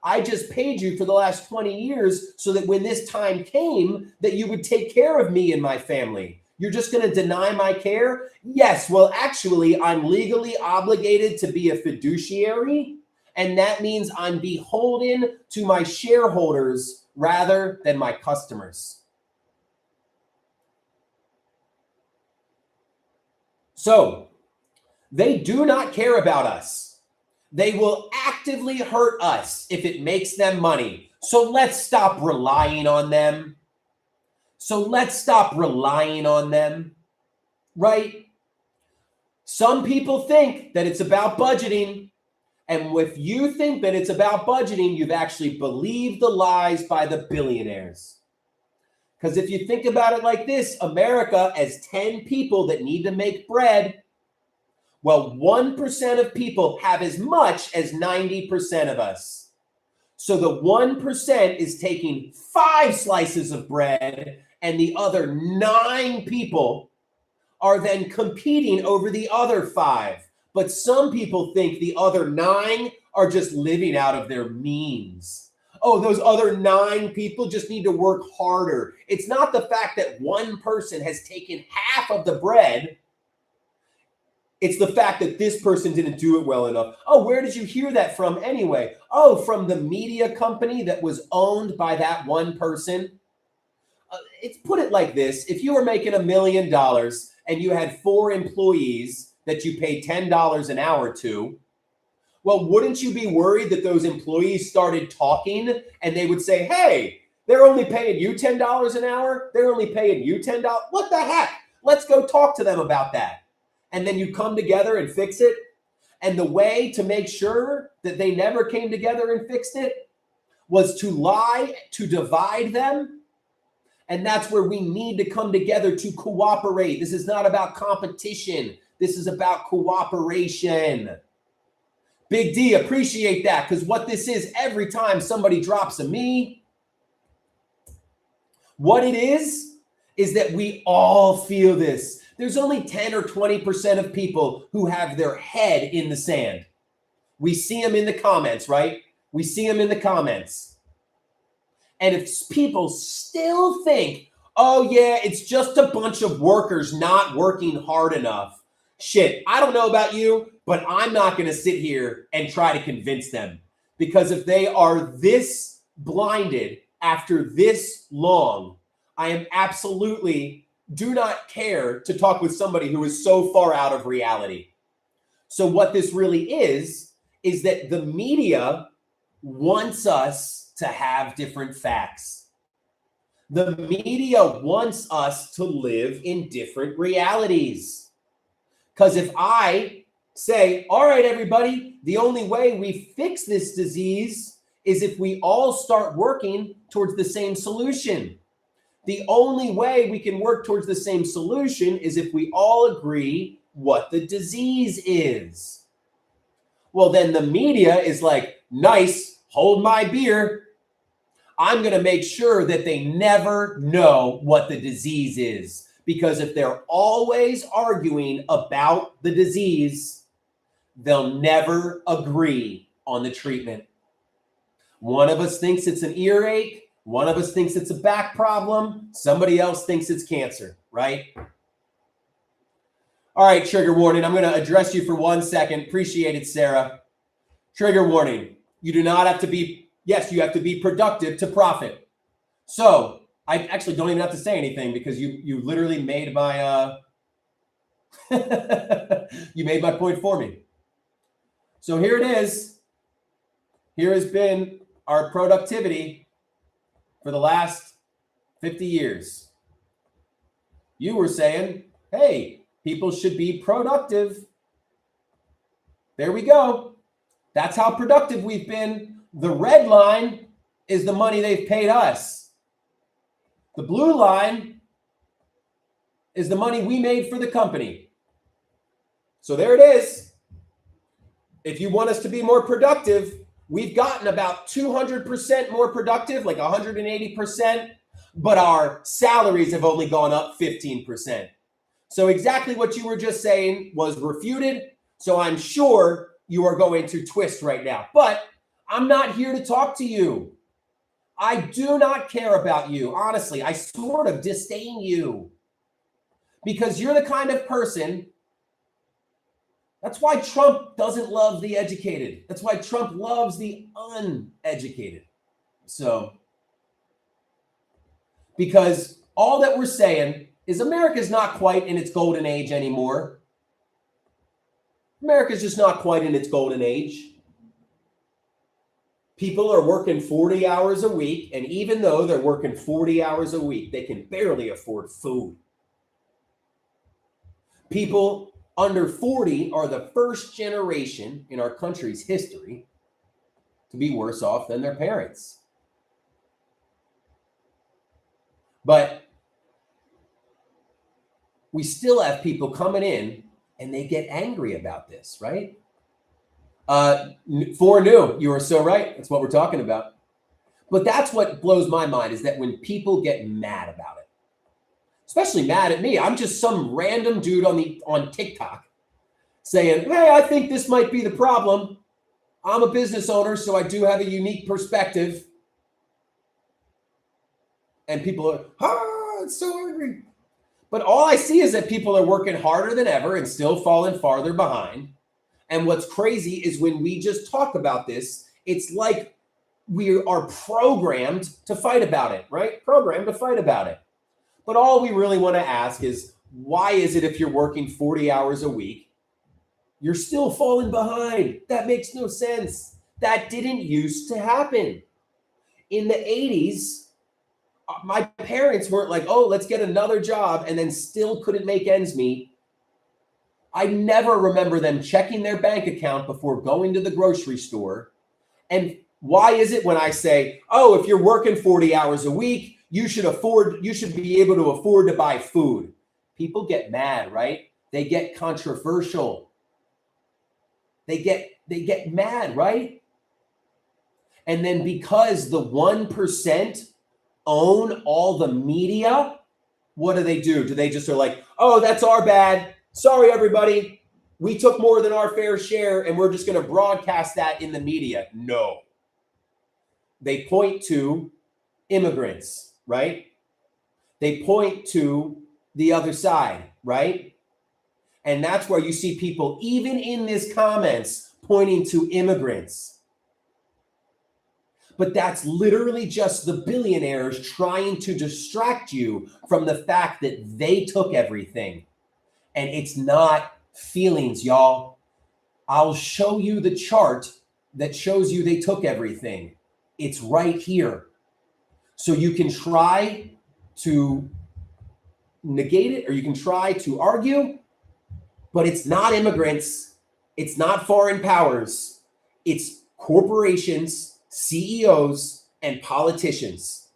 I just paid you for the last 20 years so that when this time came, that you would take care of me and my family. You're just going to deny my care? Yes. Well, actually, I'm legally obligated to be a fiduciary, and that means I'm beholden to my shareholders rather than my customers. So they do not care about us. They will actively hurt us if it makes them money. So let's stop relying on them. Right? Some people think that it's about budgeting. And if you think that it's about budgeting, you've actually believed the lies by the billionaires. Because if you think about it like this, America has 10 people that need to make bread. Well, 1% of people have as much as 90% of us. So the 1% is taking 5 slices of bread, and the other 9 people are then competing over the other 5. But some people think the other 9 are just living out of their means. Oh, those other 9 people just need to work harder. It's not the fact that one person has taken half of the bread. It's the fact that this person didn't do it well enough. Oh, where did you hear that from anyway? Oh, from the media company that was owned by that one person. It's put it like this. If you were making $1 million and you had 4 employees that you paid $10 an hour to, well, wouldn't you be worried that those employees started talking and they would say, hey, they're only paying you $10 an hour? They're only paying you $10? What the heck? Let's go talk to them about that. And then you come together and fix it. And the way to make sure that they never came together and fixed it was to lie, to divide them. And that's where we need to come together to cooperate. This is not about competition. This is about cooperation. Big D, appreciate that, because what this is, every time somebody drops a me, what it is that we all feel this. There's only 10 or 20% of people who have their head in the sand. We see them in the comments, right? We see them in the comments. And if people still think, oh yeah, it's just a bunch of workers not working hard enough. Shit, I don't know about you, but I'm not going to sit here and try to convince them. Because if they are this blinded after this long, I am absolutely do not care to talk with somebody who is so far out of reality. So what this really is that the media wants us to have different facts. The media wants us to live in different realities. Because if I say, all right, everybody, the only way we fix this disease is if we all start working towards the same solution. The only way we can work towards the same solution is if we all agree what the disease is. Well, then the media is like, nice, hold my beer. I'm going to make sure that they never know what the disease is. Because if they're always arguing about the disease, they'll never agree on the treatment. One of us thinks it's an earache. One of us thinks it's a back problem. Somebody else thinks it's cancer, right? All right, trigger warning. I'm going to address you for 1 second. Appreciate it, Sarah. Trigger warning. You do not have to be, yes, you have to be productive to profit. So I actually don't even have to say anything because you literally made my, you made my point for me. So here it is. Here has been our productivity. for the last 50 years. You were saying, hey, people should be productive. There we go. That's how productive we've been. The red line is the money they've paid us. The blue line is the money we made for the company. So there it is. If you want us to be more productive, we've gotten about 200% more productive, like 180%, but our salaries have only gone up 15%. So exactly what you were just saying was refuted. So I'm sure you are going to twist right now, but I'm not here to talk to you. I do not care about you. Honestly, I sort of disdain you because you're the kind of person. That's why Trump doesn't love the educated. That's why Trump loves the uneducated. So, because all that we're saying is America's not quite in its golden age anymore. America's just not quite in its golden age. People are working 40 hours a week, and even though they're working 40 hours a week, they can barely afford food. People under 40 are the first generation in our country's history to be worse off than their parents. But we still have people coming in and they get angry about this, right? 4 new, you are so right. That's what we're talking about. But that's what blows my mind is that when people get mad about it, especially mad at me, I'm just some random dude on TikTok saying, hey, I think this might be the problem. I'm a business owner, so I do have a unique perspective. And people are, it's so angry. But all I see is that people are working harder than ever and still falling farther behind. And what's crazy is when we just talk about this, it's like we are programmed to fight about it, right? Programmed to fight about it. But all we really want to ask is, why is it if you're working 40 hours a week, you're still falling behind? That makes no sense. That didn't used to happen. In the 80s, my parents weren't like, oh, let's get another job, and then still couldn't make ends meet. I never remember them checking their bank account before going to the grocery store. And why is it when I say, oh, if you're working 40 hours a week, you should be able to afford to buy food? People get mad, right? They get controversial. They get mad, right? And then because the 1% own all the media, what do? Do they just are like, oh, that's our bad. Sorry, everybody. We took more than our fair share, and we're just going to broadcast that in the media. No. They point to immigrants, right? They point to the other side, right? And that's where you see people, even in this comments, pointing to immigrants. But that's literally just the billionaires trying to distract you from the fact that they took everything. And it's not feelings, y'all. I'll show you the chart that shows you they took everything. It's right here. So you can try to negate it or you can try to argue, but it's not immigrants. It's not foreign powers. It's corporations, CEOs, and politicians.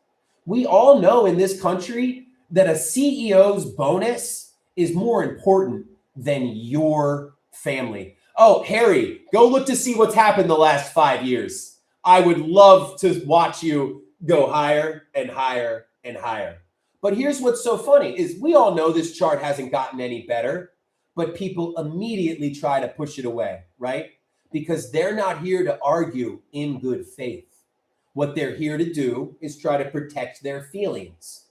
We all know in this country that a CEO's bonus is more important than your family. Oh, Harry, go look to see what's happened the last 5 years. I would love to watch you go higher and higher and higher. But here's what's so funny is we all know this chart hasn't gotten any better, but people immediately try to push it away, right? Because they're not here to argue in good faith. What they're here to do is try to protect their feelings.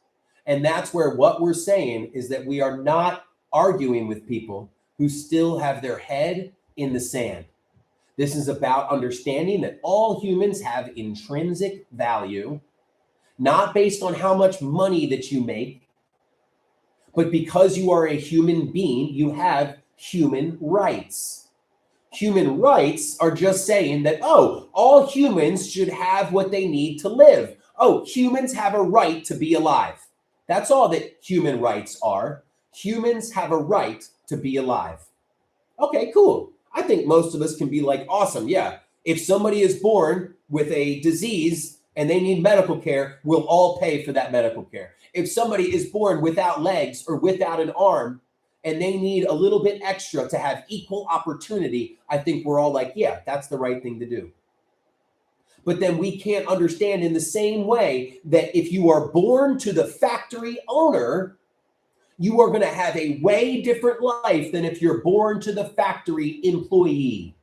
And that's where what we're saying is that we are not arguing with people who still have their head in the sand. This is about understanding that all humans have intrinsic value, not based on how much money that you make, but because you are a human being, you have human rights. Human rights are just saying that, oh, all humans should have what they need to live. Oh, humans have a right to be alive. That's all that human rights are. Humans have a right to be alive. Okay, cool. I think most of us can be like, awesome. Yeah. If somebody is born with a disease and they need medical care, we'll all pay for that medical care. If somebody is born without legs or without an arm and they need a little bit extra to have equal opportunity, I think we're all like, yeah, that's the right thing to do. But then we can't understand in the same way that if you are born to the factory owner, you are going to have a way different life than if you're born to the factory employee.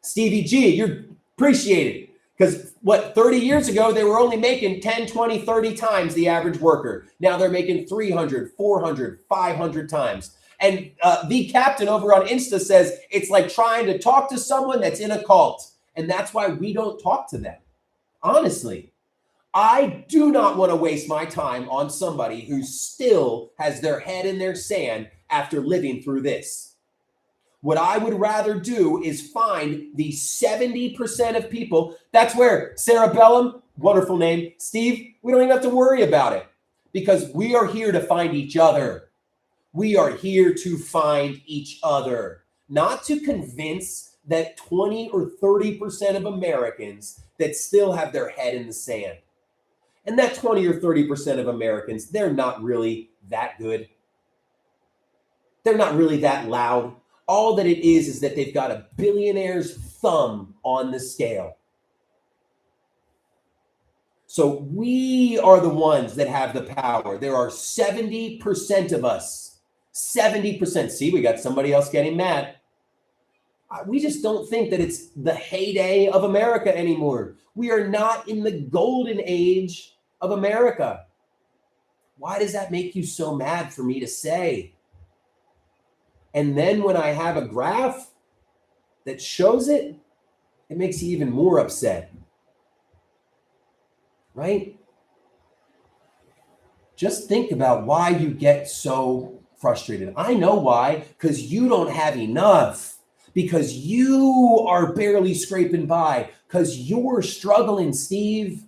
Stevie G, you're appreciated. Because 30 years ago, they were only making 10, 20, 30 times the average worker. Now they're making 300, 400, 500 times. And the captain over on Insta says it's like trying to talk to someone that's in a cult. And that's why we don't talk to them. Honestly, I do not want to waste my time on somebody who still has their head in their sand after living through this. What I would rather do is find the 70% of people. That's where Sarah Bellum, wonderful name, Steve, we don't even have to worry about it because we are here to find each other. We are here to find each other, not to convince that 20 or 30% of Americans that still have their head in the sand. And that 20 or 30% of Americans, they're not really that good. They're not really that loud. All that it is that they've got a billionaire's thumb on the scale. So we are the ones that have the power. There are 70% of us. 70%. See, we got somebody else getting mad. We just don't think that it's the heyday of America anymore. We are not in the golden age of America. Why does that make you so mad for me to say? And then when I have a graph that shows it, it makes you even more upset. Right? Just think about why you get so frustrated. I know why, because you don't have enough. Because you are barely scraping by, because you're struggling, Steve.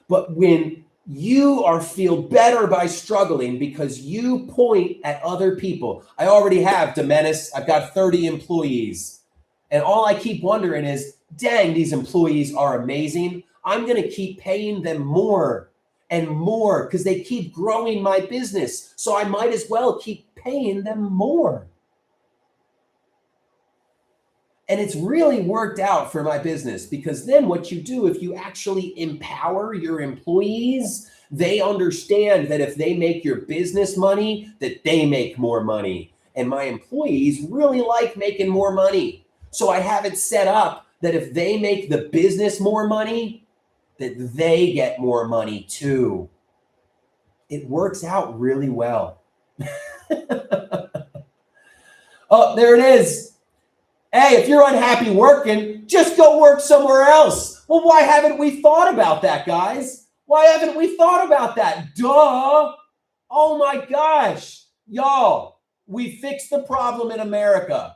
But when you feel better by struggling because you point at other people. I already have Domenis. I've got 30 employees. And all I keep wondering is, dang, these employees are amazing. I'm going to keep paying them more and more because they keep growing my business. So I might as well keep paying them more. And it's really worked out for my business because then what you do, if you actually empower your employees, they understand that if they make your business money, that they make more money. And my employees really like making more money. So I have it set up that if they make the business more money, that they get more money too. It works out really well. Oh, there it is. Hey, if you're unhappy working, just go work somewhere else. Well, why haven't we thought about that, guys? Why haven't we thought about that? Duh. Oh my gosh. Y'all, we fixed the problem in America.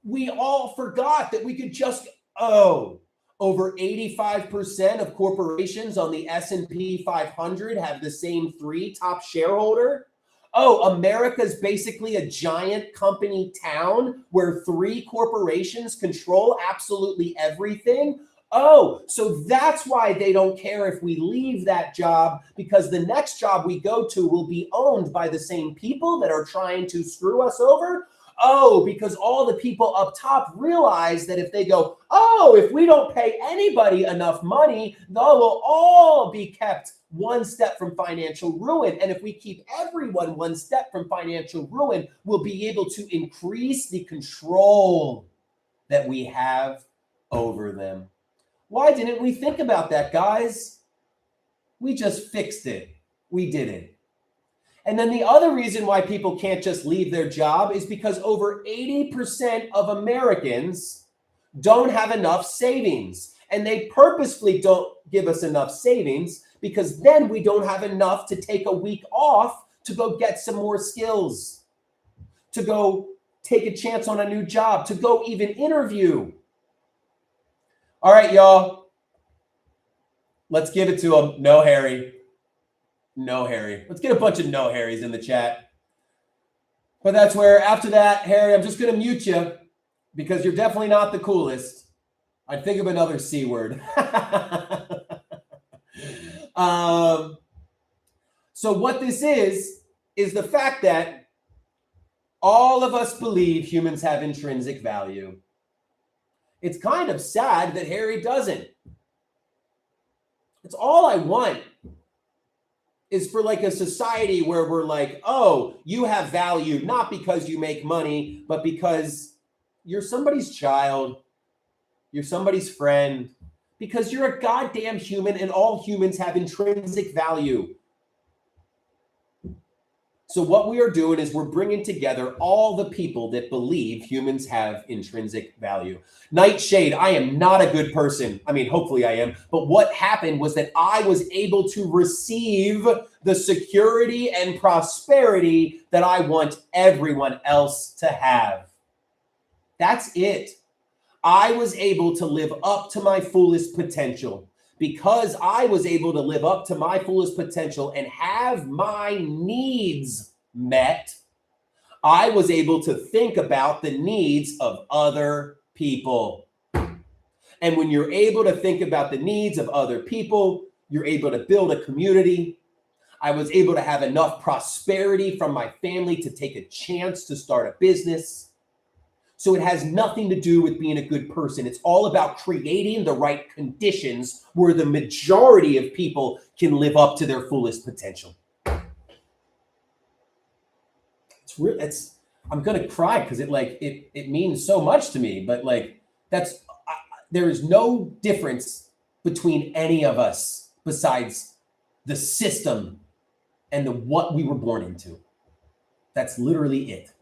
We all forgot that we could just, over 85% of corporations on the S&P 500 have the same 3 top shareholder. Oh, America's basically a giant company town where 3 corporations control absolutely everything. Oh, so that's why they don't care if we leave that job, because the next job we go to will be owned by the same people that are trying to screw us over. Oh, because all the people up top realize that if they go, if we don't pay anybody enough money, they will all be kept one step from financial ruin. And if we keep everyone one step from financial ruin, we'll be able to increase the control that we have over them. Why didn't we think about that, guys? We just fixed it. We did it. And then the other reason why people can't just leave their job is because over 80% of Americans don't have enough savings. And they purposefully don't give us enough savings because then we don't have enough to take a week off to go get some more skills, to go take a chance on a new job, to go even interview. All right, y'all. Let's give it to him. No, Harry. No, Harry. Let's get a bunch of no Harrys in the chat. But that's where, after that, Harry, I'm just going to mute you because you're definitely not the coolest. I'd think of another C word. So what this is the fact that all of us believe humans have intrinsic value. It's kind of sad that Harry doesn't. It's all I want is for like a society where we're like, oh, you have value, not because you make money, but because you're somebody's child, you're somebody's friend, because you're a goddamn human and all humans have intrinsic value. So what we are doing is we're bringing together all the people that believe humans have intrinsic value. Nightshade, I am not a good person. I mean, hopefully I am. But what happened was that I was able to receive the security and prosperity that I want everyone else to have. That's it. I was able to live up to my fullest potential. Because I was able to live up to my fullest potential and have my needs met, I was able to think about the needs of other people. And when you're able to think about the needs of other people, you're able to build a community. I was able to have enough prosperity from my family to take a chance to start a business. So it has nothing to do with being a good person. It's all about creating the right conditions where the majority of people can live up to their fullest potential. I'm gonna cry because it means so much to me. But like there is no difference between any of us besides the system and what we were born into. That's literally it.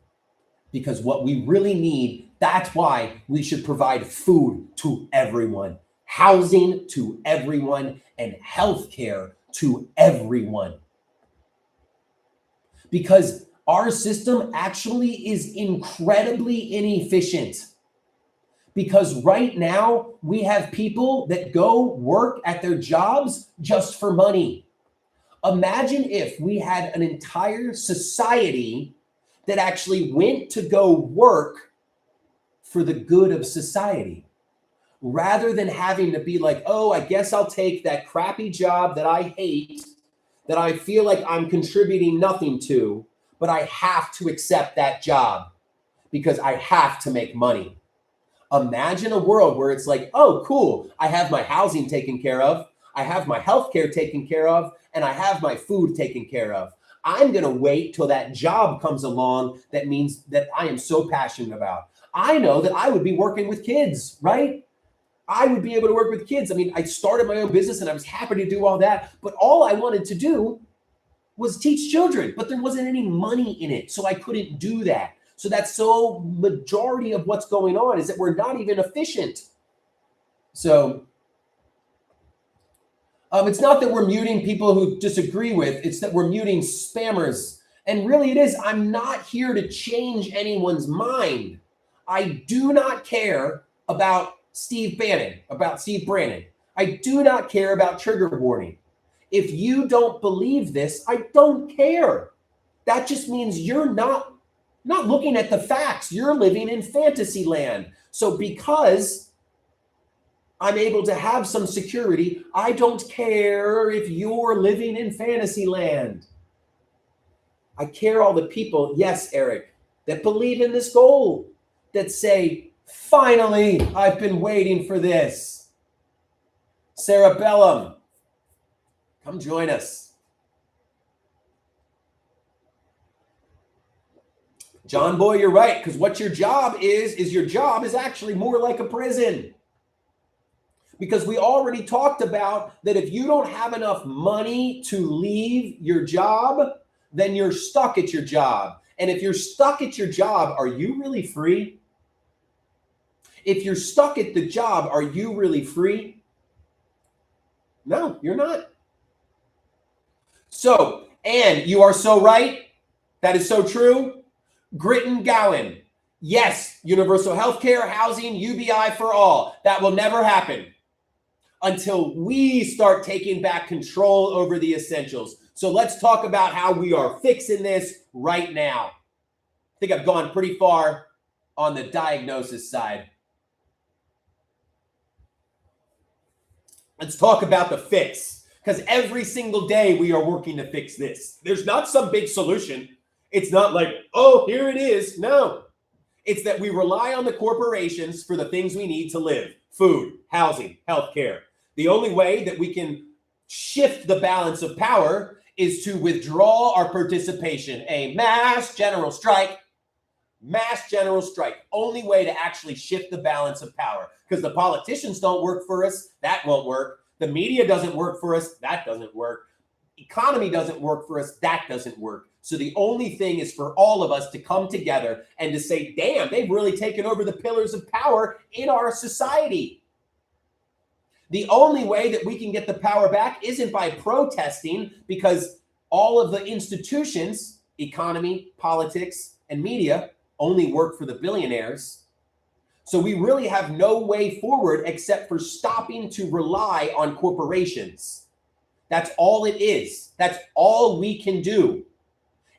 Because what we really need, that's why we should provide food to everyone, housing to everyone, and healthcare to everyone. Because our system actually is incredibly inefficient. Because right now we have people that go work at their jobs just for money. Imagine if we had an entire society that actually went to go work for the good of society, rather than having to be like, oh, I guess I'll take that crappy job that I hate, that I feel like I'm contributing nothing to, but I have to accept that job because I have to make money. Imagine a world where it's like, oh, cool, I have my housing taken care of, I have my healthcare taken care of, and I have my food taken care of. I'm going to wait till that job comes along that means that I am so passionate about. I know that I would be working with kids, right? I would be able to work with kids. I mean, I started my own business and I was happy to do all that, but all I wanted to do was teach children, but there wasn't any money in it, so I couldn't do that. So that's so majority of what's going on is that we're not even efficient. So it's not that we're muting people who disagree with, it's that we're muting spammers. And really it is, I'm not here to change anyone's mind. I do not care about Steve Bannon, about Steve Brannon. I do not care about trigger warning. If you don't believe this, I don't care. That just means you're not looking at the facts. You're living in fantasy land. So because I'm able to have some security, I don't care if you're living in fantasy land. I care all the people, yes, Eric, that believe in this goal, that say, finally, I've been waiting for this. Sarah Bellum, come join us. John Boy, you're right, because what your job is your job is actually more like a prison. Because we already talked about that if you don't have enough money to leave your job, then you're stuck at your job. And if you're stuck at your job, are you really free? If you're stuck at the job, are you really free? No, you're not. So, and you are so right. That is so true. Gritton Gowan. Yes, universal health care, housing, UBI for all. That will never happen. until we start taking back control over the essentials. So let's talk about how we are fixing this right now. I think I've gone pretty far on the diagnosis side. Let's talk about the fix, because every single day we are working to fix this. There's not some big solution. It's not like, oh, here it is. No, it's that we rely on the corporations for the things we need to live: food, housing, healthcare. The only way that we can shift the balance of power is to withdraw our participation. A mass general strike. Mass general strike. Only way to actually shift the balance of power. Because the politicians don't work for us. That won't work. The media doesn't work for us. That doesn't work. Economy doesn't work for us. That doesn't work. So the only thing is for all of us to come together and to say, damn, they've really taken over the pillars of power in our society. The only way that we can get the power back isn't by protesting, because all of the institutions, economy, politics, and media, only work for the billionaires. So we really have no way forward except for stopping to rely on corporations. That's all it is. That's all we can do,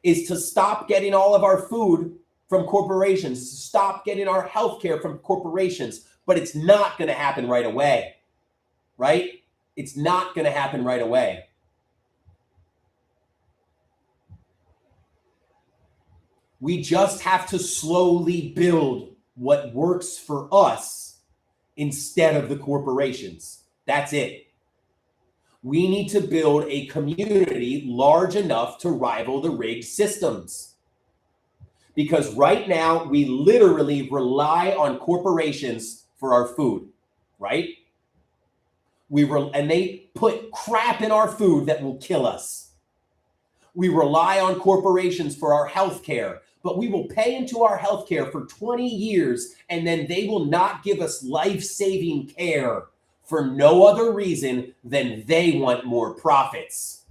is to stop getting all of our food from corporations, stop getting our healthcare from corporations. But it's not going to happen right away, right? It's not going to happen right away. We just have to slowly build what works for us instead of the corporations. That's it. We need to build a community large enough to rival the rigged systems. Because right now, we literally rely on corporations for our food, right? And they put crap in our food that will kill us. We rely on corporations for our health care, but we will pay into our healthcare for 20 years, and then they will not give us life-saving care for no other reason than they want more profits.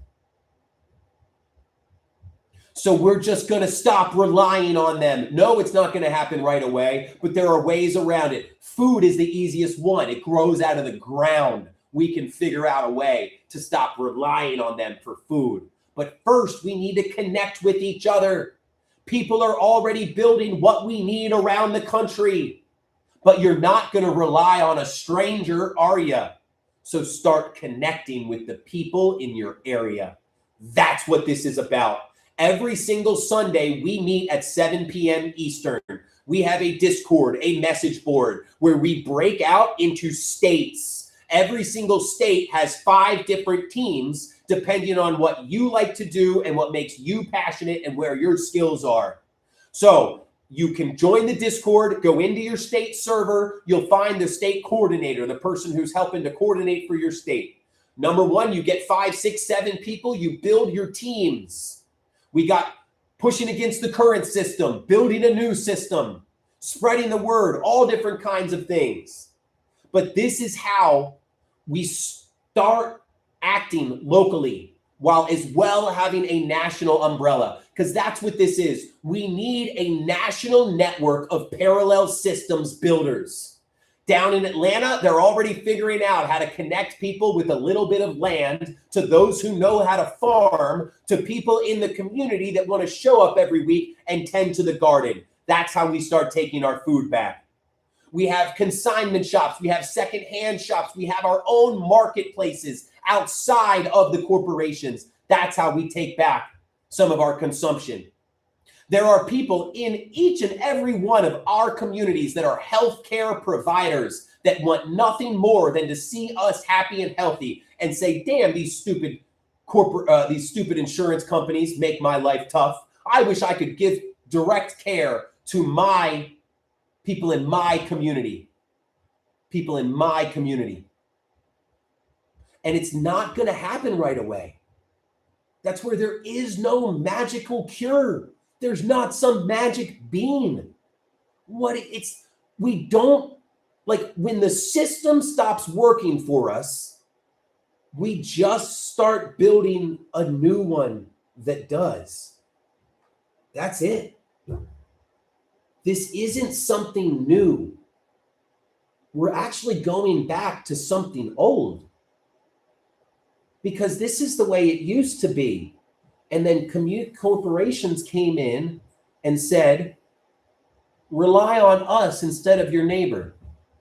So we're just going to stop relying on them. No, it's not going to happen right away, but there are ways around it. Food is the easiest one. It grows out of the ground. We can figure out a way to stop relying on them for food. But first, we need to connect with each other. People are already building what we need around the country, but you're not going to rely on a stranger, are you? So start connecting with the people in your area. That's what this is about. Every single Sunday, we meet at 7 p.m. Eastern. We have a Discord, a message board, where we break out into states. Every single state has 5 different teams, depending on what you like to do and what makes you passionate and where your skills are. So you can join the Discord, go into your state server. You'll find the state coordinator, the person who's helping to coordinate for your state. Number 1, you get 5, 6, 7 people. You build your teams. We got pushing against the current system, building a new system, spreading the word, all different kinds of things. But this is how we start acting locally while as well having a national umbrella, because that's what this is. We need a national network of parallel systems builders. Down in Atlanta, they're already figuring out how to connect people with a little bit of land to those who know how to farm, to people in the community that want to show up every week and tend to the garden. That's how we start taking our food back. We have consignment shops. We have secondhand shops. We have our own marketplaces outside of the corporations. That's how we take back some of our consumption. There are people in each and every one of our communities that are healthcare providers that want nothing more than to see us happy and healthy and say, damn, these stupid insurance companies make my life tough. I wish I could give direct care to my people in my community. People in my community. And it's not going to happen right away. That's where there is no magical cure. There's not some magic bean. We don't, like, when the system stops working for us, we just start building a new one that does. That's it. This isn't something new. we're actually going back to something old, because this is the way it used to be. And then corporations came in and said, rely on us instead of your neighbor.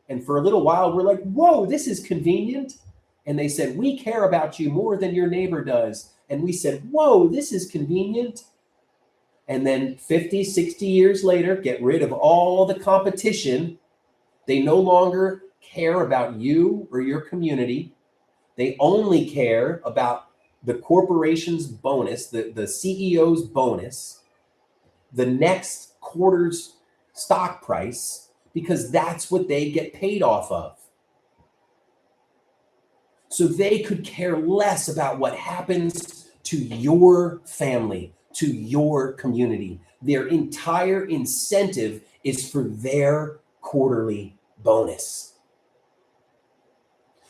And for a little while, we're like, whoa, this is convenient. And they said, we care about you more than your neighbor does. And we said, whoa, this is convenient. And then 50, 60 years later, get rid of all the competition. They no longer care about you or your community. They only care about the corporation's bonus, the CEO's bonus, the next quarter's stock price, because that's what they get paid off of. So they could care less about what happens to your family, to your community. Their entire incentive is for their quarterly bonus.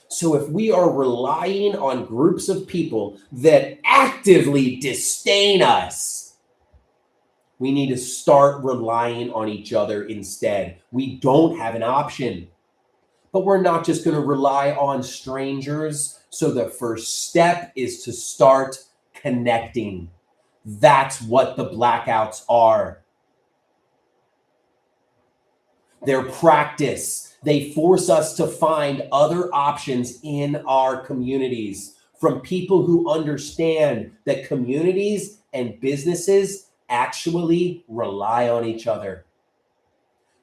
So if we are relying on groups of people that actively disdain us, we need to start relying on each other instead. We don't have an option. But we're not just going to rely on strangers. So the first step is to start connecting. That's what the blackouts are. They're practice. They force us to find other options in our communities from people who understand that communities and businesses actually rely on each other.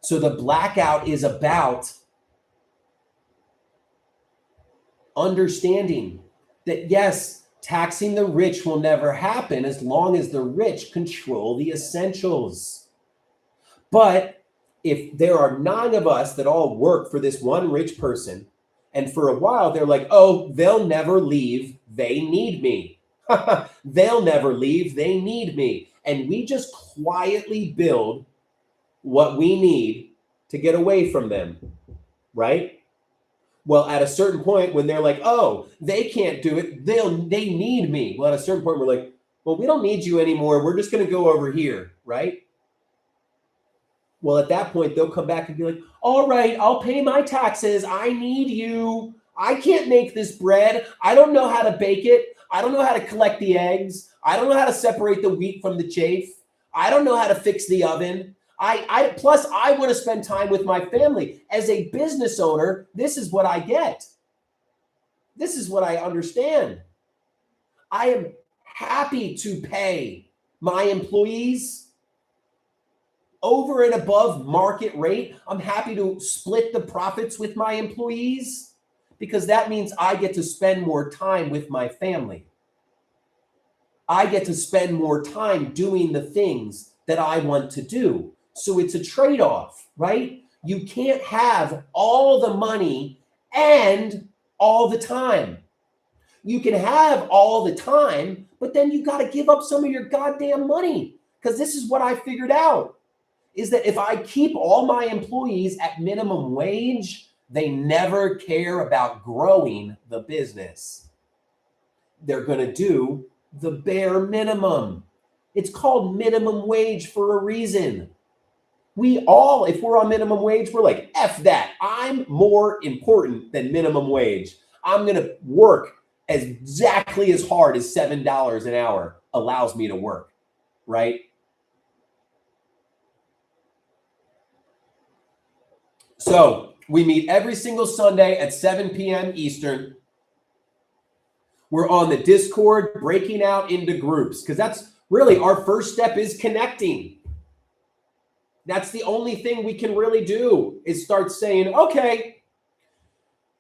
So the blackout is about understanding that, yes, taxing the rich will never happen as long as the rich control the essentials. But if there are 9 of us that all work for this one rich person, and for a while they're like, oh, they'll never leave, they need me. They'll never leave, they need me. And we just quietly build what we need to get away from them, right? Well, at a certain point when they're like, oh, they can't do it, they need me. Well, at a certain point, we're like, well, we don't need you anymore. We're just going to go over here, right? Well, at that point, they'll come back and be like, all right, I'll pay my taxes. I need you. I can't make this bread. I don't know how to bake it. I don't know how to collect the eggs. I don't know how to separate the wheat from the chaff. I don't know how to fix the oven. Plus, I want to spend time with my family. As a business owner, this is what I get. This is what I understand. I am happy to pay my employees over and above market rate. I'm happy to split the profits with my employees because that means I get to spend more time with my family. I get to spend more time doing the things that I want to do. So it's a trade-off, right? You can't have all the money and all the time. You can have all the time, but then you got to give up some of your goddamn money. Because this is what I figured out, is that if I keep all my employees at minimum wage, they never care about growing the business. They're going to do the bare minimum. It's called minimum wage for a reason. We all, if we're on minimum wage, we're like, F that. I'm more important than minimum wage. I'm going to work exactly as hard as $7 an hour allows me to work, right? So we meet every single Sunday at 7 p.m. Eastern. We're on the Discord breaking out into groups because that's really our first step is connecting. That's the only thing we can really do is start saying, okay,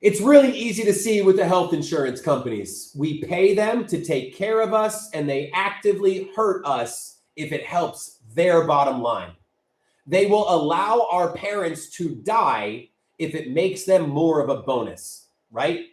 it's really easy to see with the health insurance companies. We pay them to take care of us and they actively hurt us if it helps their bottom line. They will allow our parents to die if it makes them more of a bonus, right?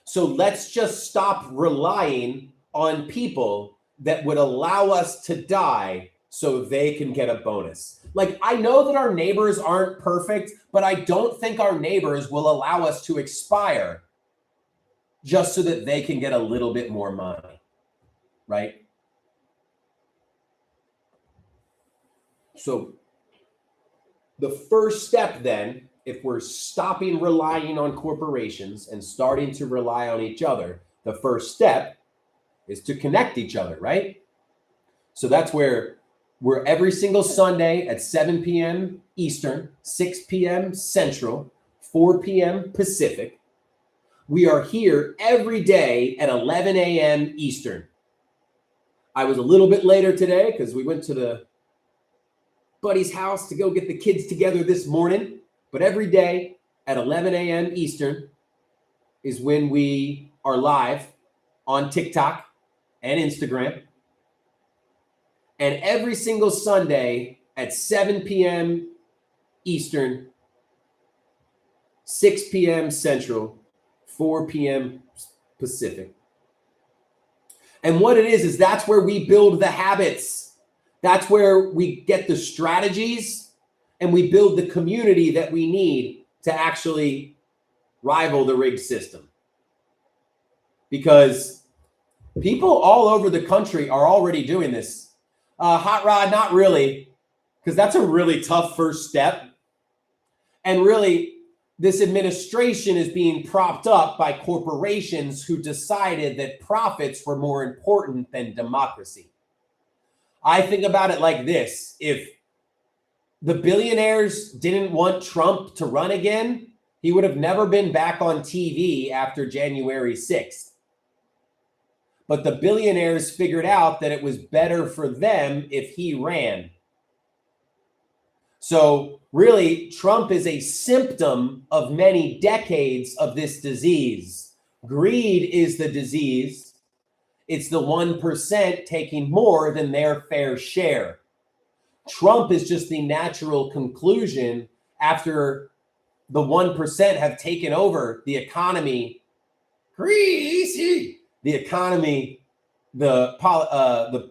So let's just stop relying on people that would allow us to die so they can get a bonus. Like, I know that our neighbors aren't perfect, but I don't think our neighbors will allow us to expire just so that they can get a little bit more money, right? So the first step then if we're stopping relying on corporations and starting to rely on each other, the first step is to connect each other, right? So that's where we're every single Sunday at 7 p.m. Eastern, 6 p.m. Central, 4 p.m. Pacific. We are here every day at 11 a.m. Eastern. I was a little bit later today because we went to the buddy's house to go get the kids together this morning. But every day at 11 a.m. Eastern is when we are live on TikTok and Instagram. And every single Sunday at 7 p.m. Eastern, 6 p.m. Central, 4 p.m. Pacific. And what it is that's where we build the habits. That's where we get the strategies and we build the community that we need to actually rival the rigged system. Because people all over the country are already doing this. Hot Rod, not really, because that's a really tough first step. And really, this administration is being propped up by corporations who decided that profits were more important than democracy. I think about it like this. If the billionaires didn't want Trump to run again, he would have never been back on TV after January 6th. But the billionaires figured out that it was better for them if he ran. So really, Trump is a symptom of many decades of this disease. Greed is the disease. It's the 1% taking more than their fair share. Trump is just the natural conclusion after the 1% have taken over the economy. Greasy. The economy, the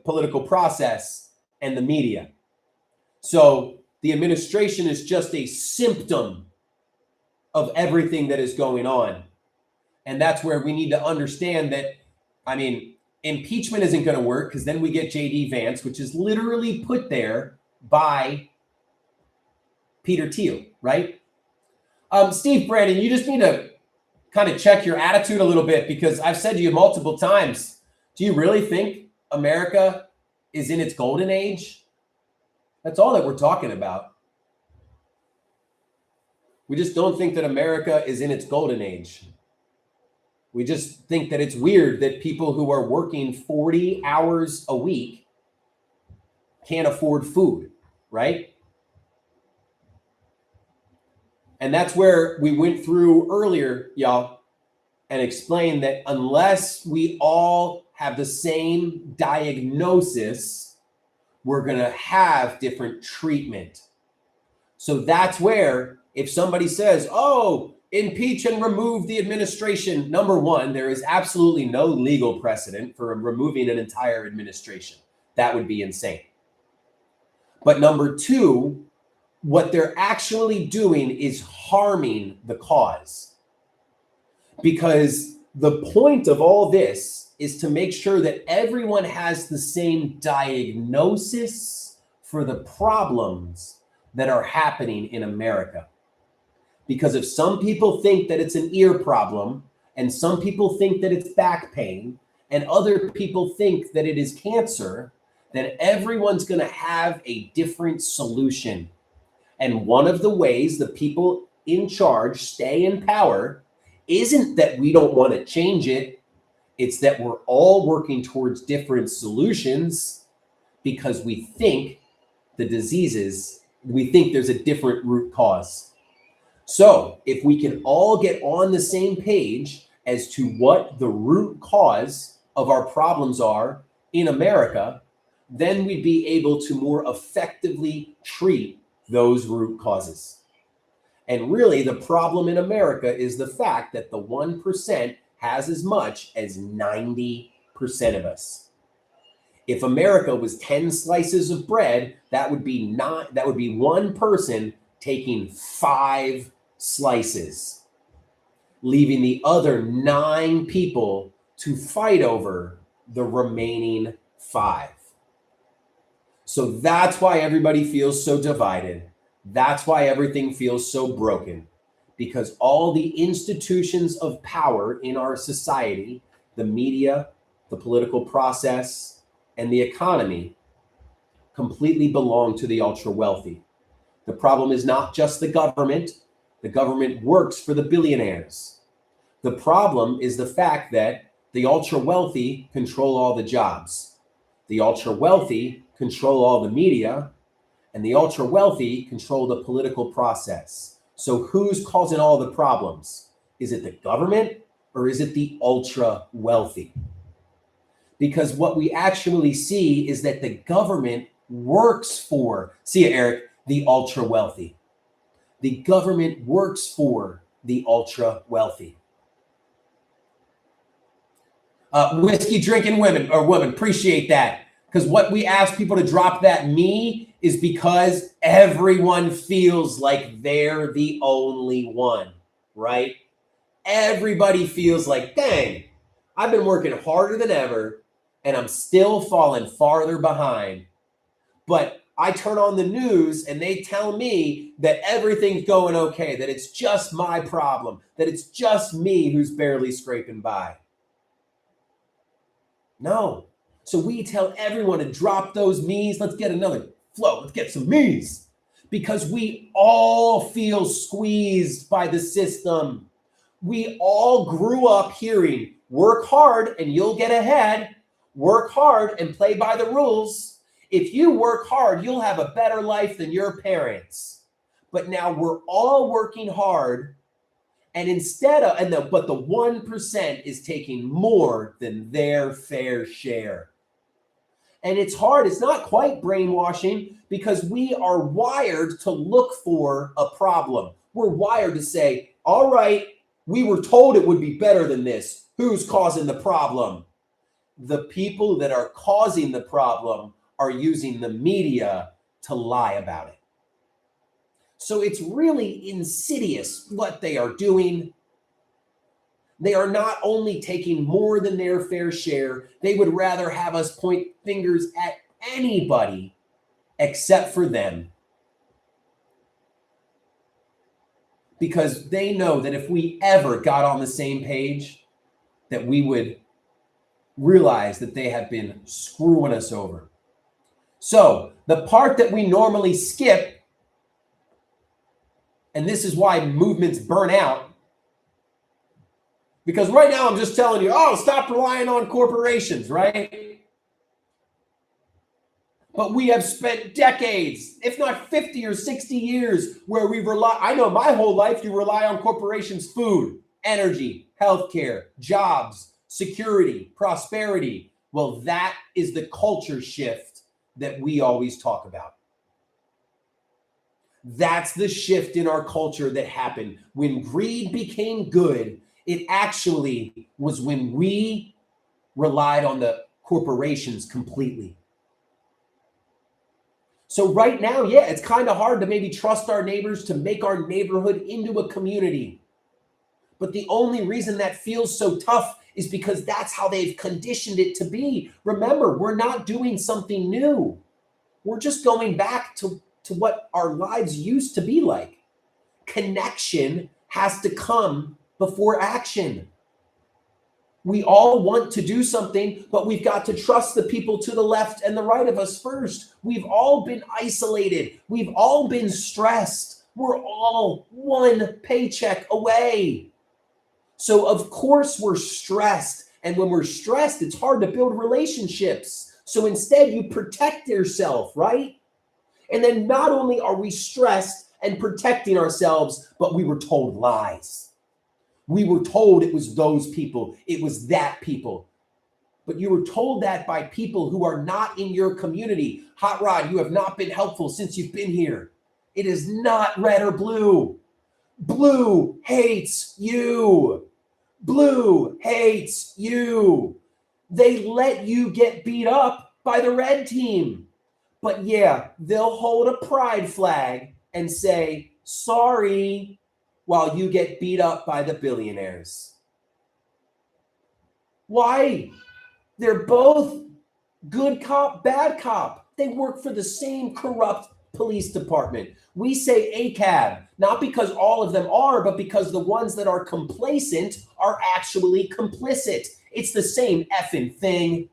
political process, and the media. So the administration is just a symptom of everything that is going on. And that's where we need to understand that, impeachment isn't going to work because then we get J.D. Vance, which is literally put there by Peter Thiel, right? Steve Brandon, you just need to kind of check your attitude a little bit, because I've said to you multiple times, do you really think America is in its golden age? That's all that we're talking about. We just don't think that America is in its golden age. We just think that it's weird that people who are working 40 hours a week can't afford food, right? And that's where we went through earlier, y'all, and explained that unless we all have the same diagnosis, we're going to have different treatment. So that's where if somebody says, oh, impeach and remove the administration, number one, there is absolutely no legal precedent for removing an entire administration. That would be insane. But number two, what they're actually doing is harming the cause. Because the point of all this is to make sure that everyone has the same diagnosis for the problems that are happening in America. Because if some people think that it's an ear problem, and some people think that it's back pain, and other people think that it is cancer, then everyone's going to have a different solution. And one of the ways the people in charge stay in power isn't that we don't want to change it. It's that we're all working towards different solutions because we think there's a different root cause. So if we can all get on the same page as to what the root cause of our problems are in America, then we'd be able to more effectively treat those root causes. And really, the problem in America is the fact that the 1% has as much as 90% of us. If America was 10 slices of bread, that would be one person taking 5 slices, leaving the other 9 people to fight over the remaining 5. So that's why everybody feels so divided. That's why everything feels so broken, because all the institutions of power in our society, the media, the political process, and the economy, completely belong to the ultra wealthy. The problem is not just the government. The government works for the billionaires. The problem is the fact that the ultra wealthy control all the jobs. The ultra wealthy control all the media, and the ultra wealthy control the political process. So who's causing all the problems? Is it the government or is it the ultra wealthy? Because what we actually see is that the government works for, see it, Eric, the ultra wealthy. The government works for the ultra wealthy. Whiskey drinking women, appreciate that. Because what we ask people to drop that me is because everyone feels like they're the only one, right? Everybody feels like, dang, I've been working harder than ever and I'm still falling farther behind. But I turn on the news and they tell me that everything's going okay, that it's just my problem, that it's just me who's barely scraping by. No. So we tell everyone to drop those me's. Let's get another flow. Let's get some me's. Because we all feel squeezed by the system. We all grew up hearing, work hard and you'll get ahead. Work hard and play by the rules. If you work hard, you'll have a better life than your parents. But now we're all working hard. And but the 1% is taking more than their fair share. And it's hard. It's not quite brainwashing because we are wired to look for a problem. We're wired to say, all right, we were told it would be better than this. Who's causing the problem? The people that are causing the problem are using the media to lie about it. So it's really insidious what they are doing. They are not only taking more than their fair share, they would rather have us point fingers at anybody except for them. Because they know that if we ever got on the same page, that we would realize that they have been screwing us over. So the part that we normally skip, and this is why movements burn out, because right now I'm just telling you, oh, stop relying on corporations, right? But we have spent decades, if not 50 or 60 years, where we rely. I know my whole life you rely on corporations, food, energy, healthcare, jobs, security, prosperity. Well, that is the culture shift that we always talk about. That's the shift in our culture that happened. When greed became good, it actually was when we relied on the corporations completely. So right now, yeah, it's kind of hard to maybe trust our neighbors to make our neighborhood into a community. But the only reason that feels so tough is because that's how they've conditioned it to be. Remember, we're not doing something new. We're just going back to what our lives used to be like. Connection has to come before action. We all want to do something, but we've got to trust the people to the left and the right of us first. We've all been isolated. We've all been stressed. We're all one paycheck away. So of course we're stressed. And when we're stressed, it's hard to build relationships. So instead you protect yourself, right? And then not only are we stressed and protecting ourselves, but we were told lies. We were told it was those people. It was that people. But you were told that by people who are not in your community. Hot Rod, you have not been helpful since you've been here. It is not red or blue. Blue hates you. Blue hates you. They let you get beat up by the red team. But yeah, they'll hold a pride flag and say, sorry, while you get beat up by the billionaires. Why? They're both good cop, bad cop. They work for the same corrupt police department. We say ACAB, not because all of them are, but because the ones that are complacent are actually complicit. It's the same effing thing.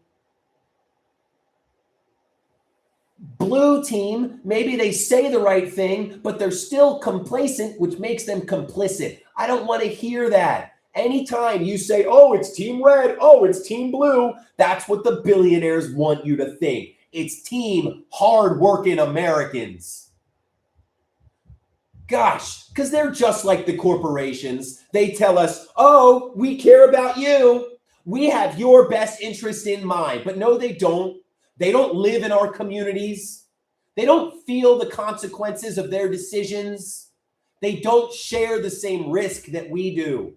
Blue team, maybe they say the right thing, but they're still complacent, which makes them complicit. I don't want to hear that. Anytime you say, oh, it's team red, oh, it's team blue, that's what the billionaires want you to think. It's team hardworking Americans. Gosh, because they're just like the corporations. They tell us, oh, we care about you. We have your best interest in mind. But no, they don't. They don't live in our communities. They don't feel the consequences of their decisions. They don't share the same risk that we do.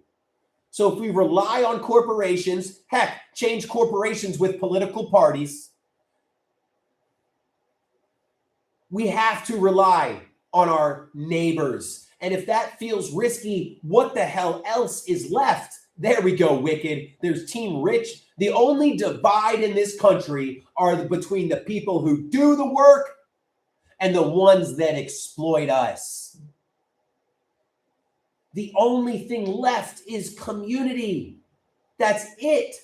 So if we rely on corporations, heck, change corporations with political parties, we have to rely on our neighbors. And if that feels risky, what the hell else is left? There we go, Wicked. There's Team Rich. The only divide in this country are between the people who do the work and the ones that exploit us. The only thing left is community. That's it.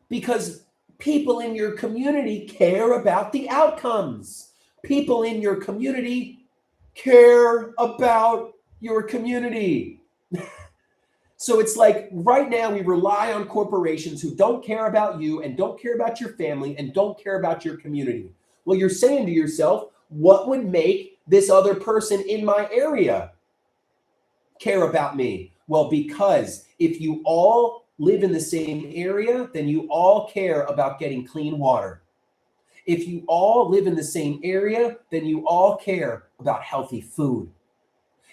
Because people in your community care about the outcomes. People in your community care about your community. So it's like right now we rely on corporations who don't care about you and don't care about your family and don't care about your community. Well, you're saying to yourself, what would make this other person in my area care about me? Well, because if you all live in the same area, then you all care about getting clean water. If you all live in the same area, then you all care about healthy food.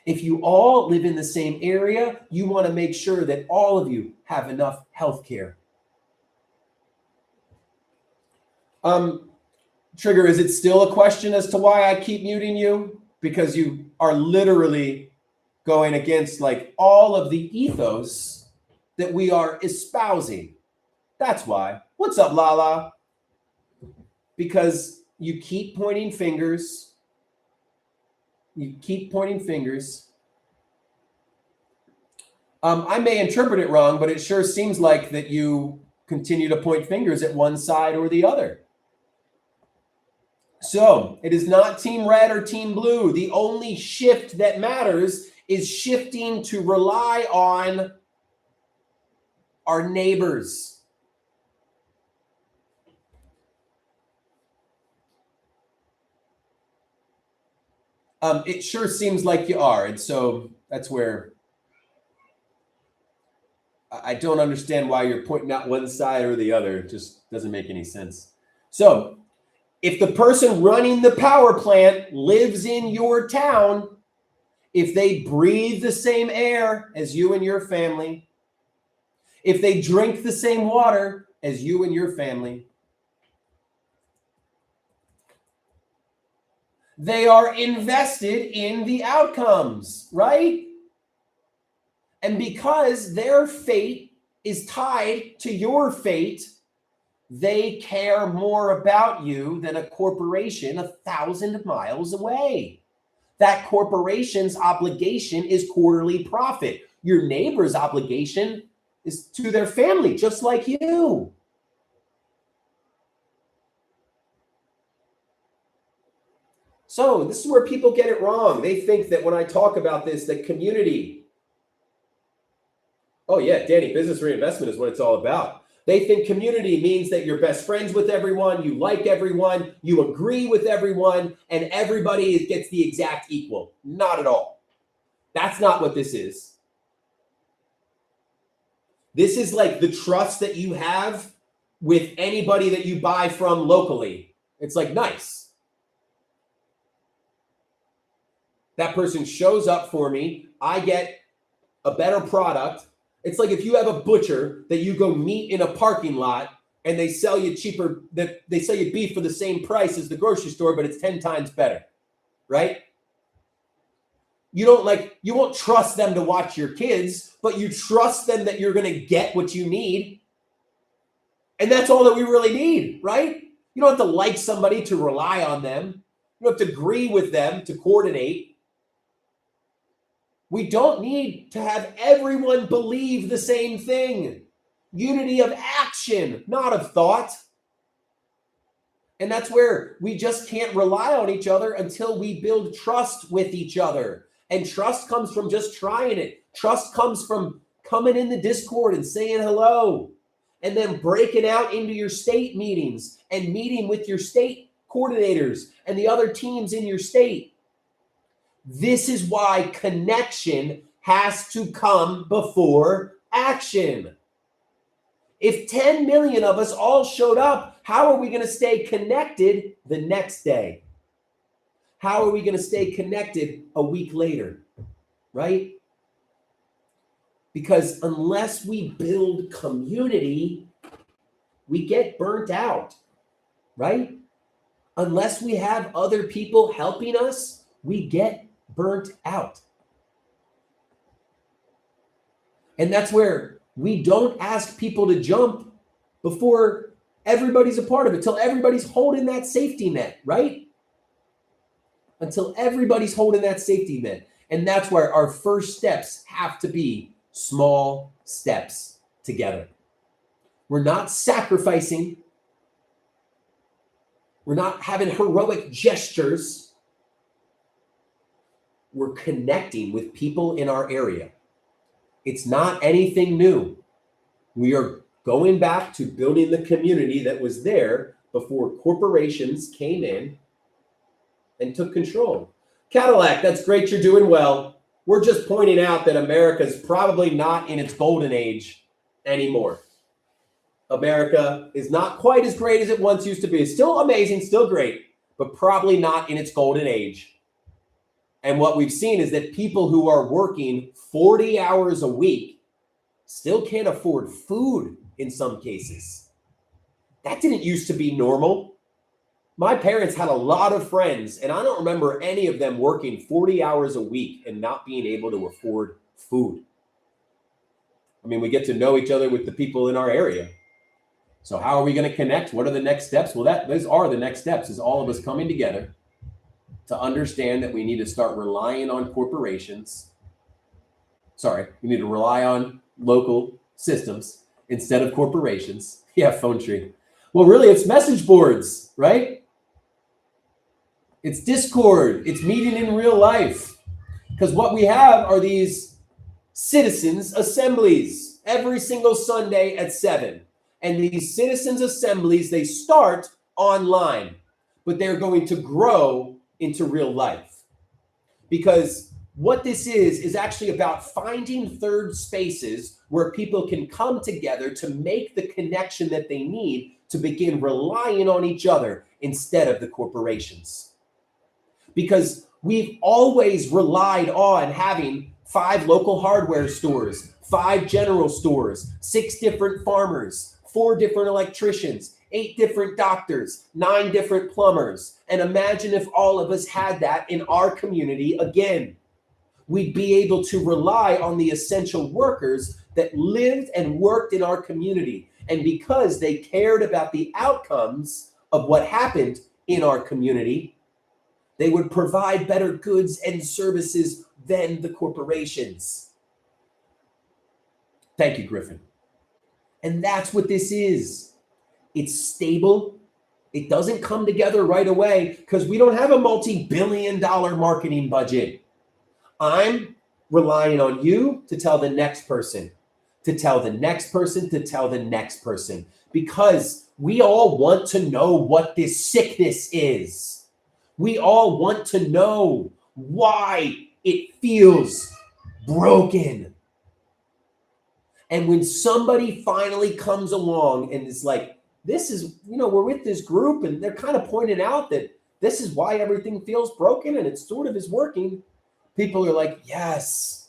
If you all live in the same area, you want to make sure that all of you have enough health care. Trigger, is it still a question as to why I keep muting you? Because you are literally going against like all of the ethos that we are espousing. That's why. What's up, Lala? Because you keep pointing fingers. You keep pointing fingers. I may interpret it wrong, but it sure seems like that you continue to point fingers at one side or the other. So it is not Team Red or Team Blue. The only shift that matters is shifting to rely on our neighbors. It sure seems like you are. And so that's where I don't understand why you're pointing out one side or the other. It just doesn't make any sense. So if the person running the power plant lives in your town, if they breathe the same air as you and your family, if they drink the same water as you and your family, they are invested in the outcomes, right? And because their fate is tied to your fate, they care more about you than a corporation 1,000 miles away. That corporation's obligation is quarterly profit. Your neighbor's obligation is to their family, just like you. So this is where people get it wrong. They think that when I talk about this, that community, oh yeah, Danny, business reinvestment is what it's all about. They think community means that you're best friends with everyone, you like everyone, you agree with everyone, and everybody gets the exact equal. Not at all. That's not what this is. This is like the trust that you have with anybody that you buy from locally. It's like nice. That person shows up for me. I get a better product. It's like if you have a butcher that you go meet in a parking lot and they sell you cheaper, that they sell you beef for the same price as the grocery store, but it's 10 times better, right? You won't trust them to watch your kids, but you trust them that you're going to get what you need. And that's all that we really need, right? You don't have to like somebody to rely on them. You don't have to agree with them to coordinate. We don't need to have everyone believe the same thing. Unity of action, not of thought. And that's where we just can't rely on each other until we build trust with each other. And trust comes from just trying it. Trust comes from coming in the Discord and saying hello, and then breaking out into your state meetings and meeting with your state coordinators and the other teams in your state. This is why connection has to come before action. If 10 million of us all showed up, how are we going to stay connected the next day? How are we going to stay connected a week later, right? Because unless we build community, we get burnt out, right? Unless we have other people helping us, we get burnt out. And that's where we don't ask people to jump before everybody's a part of it, till everybody's holding that safety net, right? Until everybody's holding that safety net. And that's where our first steps have to be small steps together. We're not sacrificing. We're not having heroic gestures. We're connecting with people in our area. It's not anything new. We are going back to building the community that was there before corporations came in and took control. Cadillac, that's great. You're doing well. We're just pointing out that America's probably not in its golden age anymore. America is not quite as great as it once used to be. It's still amazing, still great, but probably not in its golden age. And what we've seen is that people who are working 40 hours a week still can't afford food in some cases. That didn't used to be normal. My parents had a lot of friends, and I don't remember any of them working 40 hours a week and not being able to afford food. I mean, we get to know each other with the people in our area. So how are we going to connect? What are the next steps? Well, those are the next steps, is all of us coming together to understand that we need to start relying on corporations. We need to rely on local systems instead of corporations. Yeah, phone tree. Well, really, it's message boards, right? It's Discord. It's meeting in real life. Because what we have are these citizens' assemblies every single Sunday at 7. And these citizens' assemblies, they start online, but they're going to grow into real life. Because what this is actually about finding third spaces where people can come together to make the connection that they need to begin relying on each other instead of the corporations. Because we've always relied on having 5 local hardware stores, 5 general stores, 6 different farmers, 4 different electricians, 8 different doctors, 9 different plumbers. And imagine if all of us had that in our community again. We'd be able to rely on the essential workers that lived and worked in our community. And because they cared about the outcomes of what happened in our community, they would provide better goods and services than the corporations. Thank you, Griffin. And that's what this is. It's stable. It doesn't come together right away because we don't have a multi-billion-dollar marketing budget. I'm relying on you to tell the next person, to tell the next person, to tell the next person, because we all want to know what this sickness is. We all want to know why it feels broken. And when somebody finally comes along and is like, this is, we're with this group and they're kind of pointing out that this is why everything feels broken and it sort of is working. People are like, yes,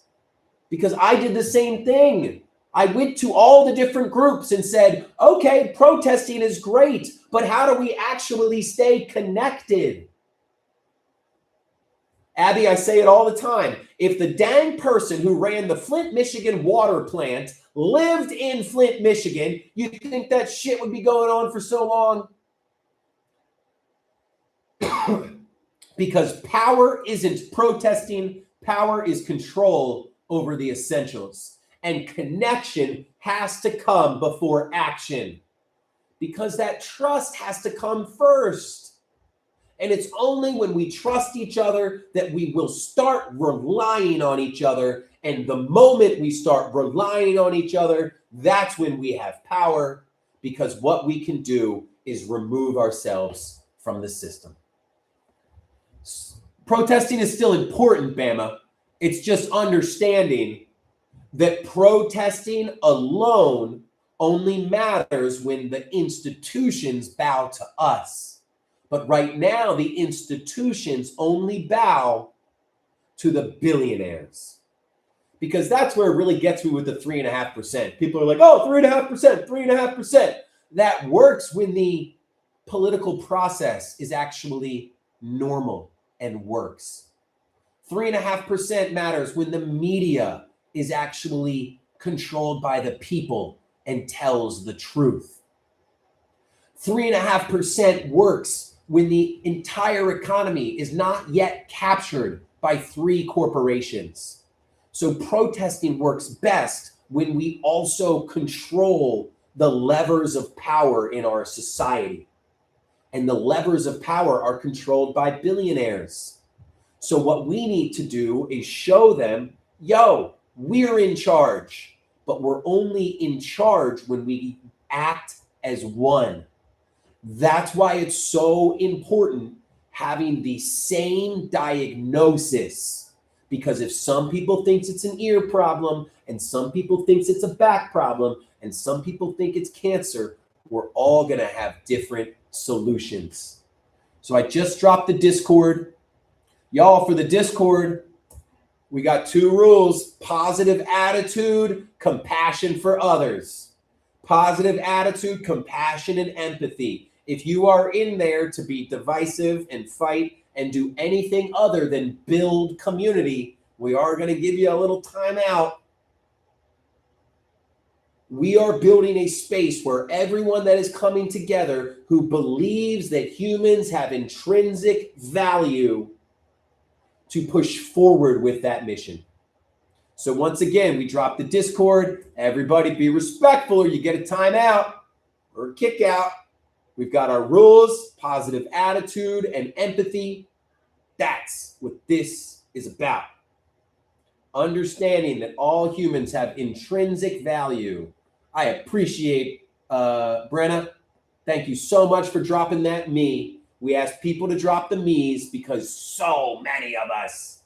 because I did the same thing. I went to all the different groups and said, okay, protesting is great, but how do we actually stay connected? Abby, I say it all the time. If the dang person who ran the Flint, Michigan water plant lived in Flint, Michigan, you think that shit would be going on for so long? Because power isn't protesting, power is control over the essentials. And connection has to come before action, because that trust has to come first. And it's only when we trust each other that we will start relying on each other. And the moment we start relying on each other, that's when we have power, because what we can do is remove ourselves from the system. Protesting is still important, Bama. It's just understanding that protesting alone only matters when the institutions bow to us. But right now, the institutions only bow to the billionaires. Because that's where it really gets me with the 3.5%. People are like, oh, 3.5%, 3.5%. That works when the political process is actually normal and works. 3.5% matters when the media is actually controlled by the people and tells the truth. 3.5% works when the entire economy is not yet captured by 3 corporations. So protesting works best when we also control the levers of power in our society. And the levers of power are controlled by billionaires. So what we need to do is show them, yo, we're in charge, but we're only in charge when we act as one. That's why it's so important having the same diagnosis, because if some people think it's an ear problem and some people think it's a back problem and some people think it's cancer, we're all going to have different solutions. So I just dropped the Discord. Y'all, for the Discord, we got 2 rules: positive attitude, compassion for others. Positive attitude, compassion, and empathy. If you are in there to be divisive and fight and do anything other than build community, we are going to give you a little time out. We are building a space where everyone that is coming together who believes that humans have intrinsic value to push forward with that mission. So once again, we dropped the Discord. Everybody be respectful or you get a timeout or a kick out. We've got our rules, positive attitude, and empathy. That's what this is about. Understanding that all humans have intrinsic value. I appreciate Brenna. Thank you so much for dropping that me. We asked people to drop the me's because so many of us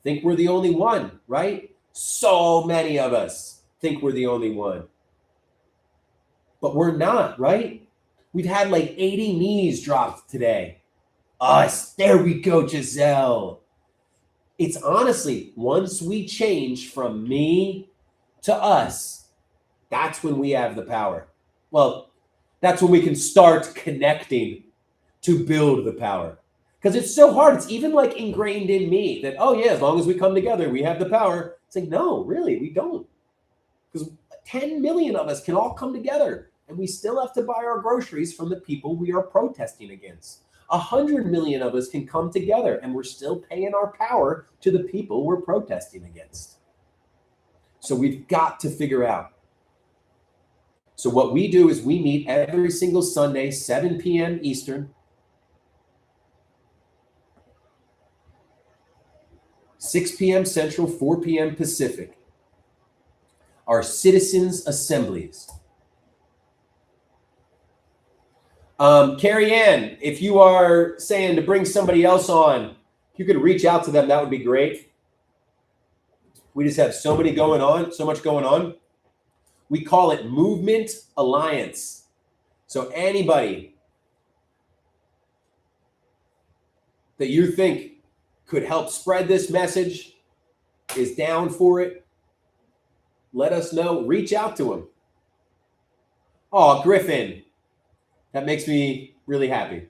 think we're the only one, right? So many of us think we're the only one. But we're not, right? We've had like 80 me's dropped today. Us. There we go, Giselle. It's honestly, once we change from me to us, that's when we have the power. Well, that's when we can start connecting to build the power. Because it's so hard. It's even like ingrained in me that, oh yeah, as long as we come together, we have the power. It's like, no, really, we don't. Because 10 million of us can all come together and we still have to buy our groceries from the people we are protesting against. 100 million of us can come together and we're still paying our power to the people we're protesting against. So we've got to figure out. So what we do is we meet every single Sunday, 7 p.m. Eastern, 6 p.m. Central, 4 p.m. Pacific. Our citizens' assemblies. Carrie Ann, if you are saying to bring somebody else on, if you could reach out to them, that would be great. We just have so much going on. We call it Movement Alliance. So anybody that you think could help spread this message is down for it, let us know. Reach out to them. Oh, Griffin. That makes me really happy.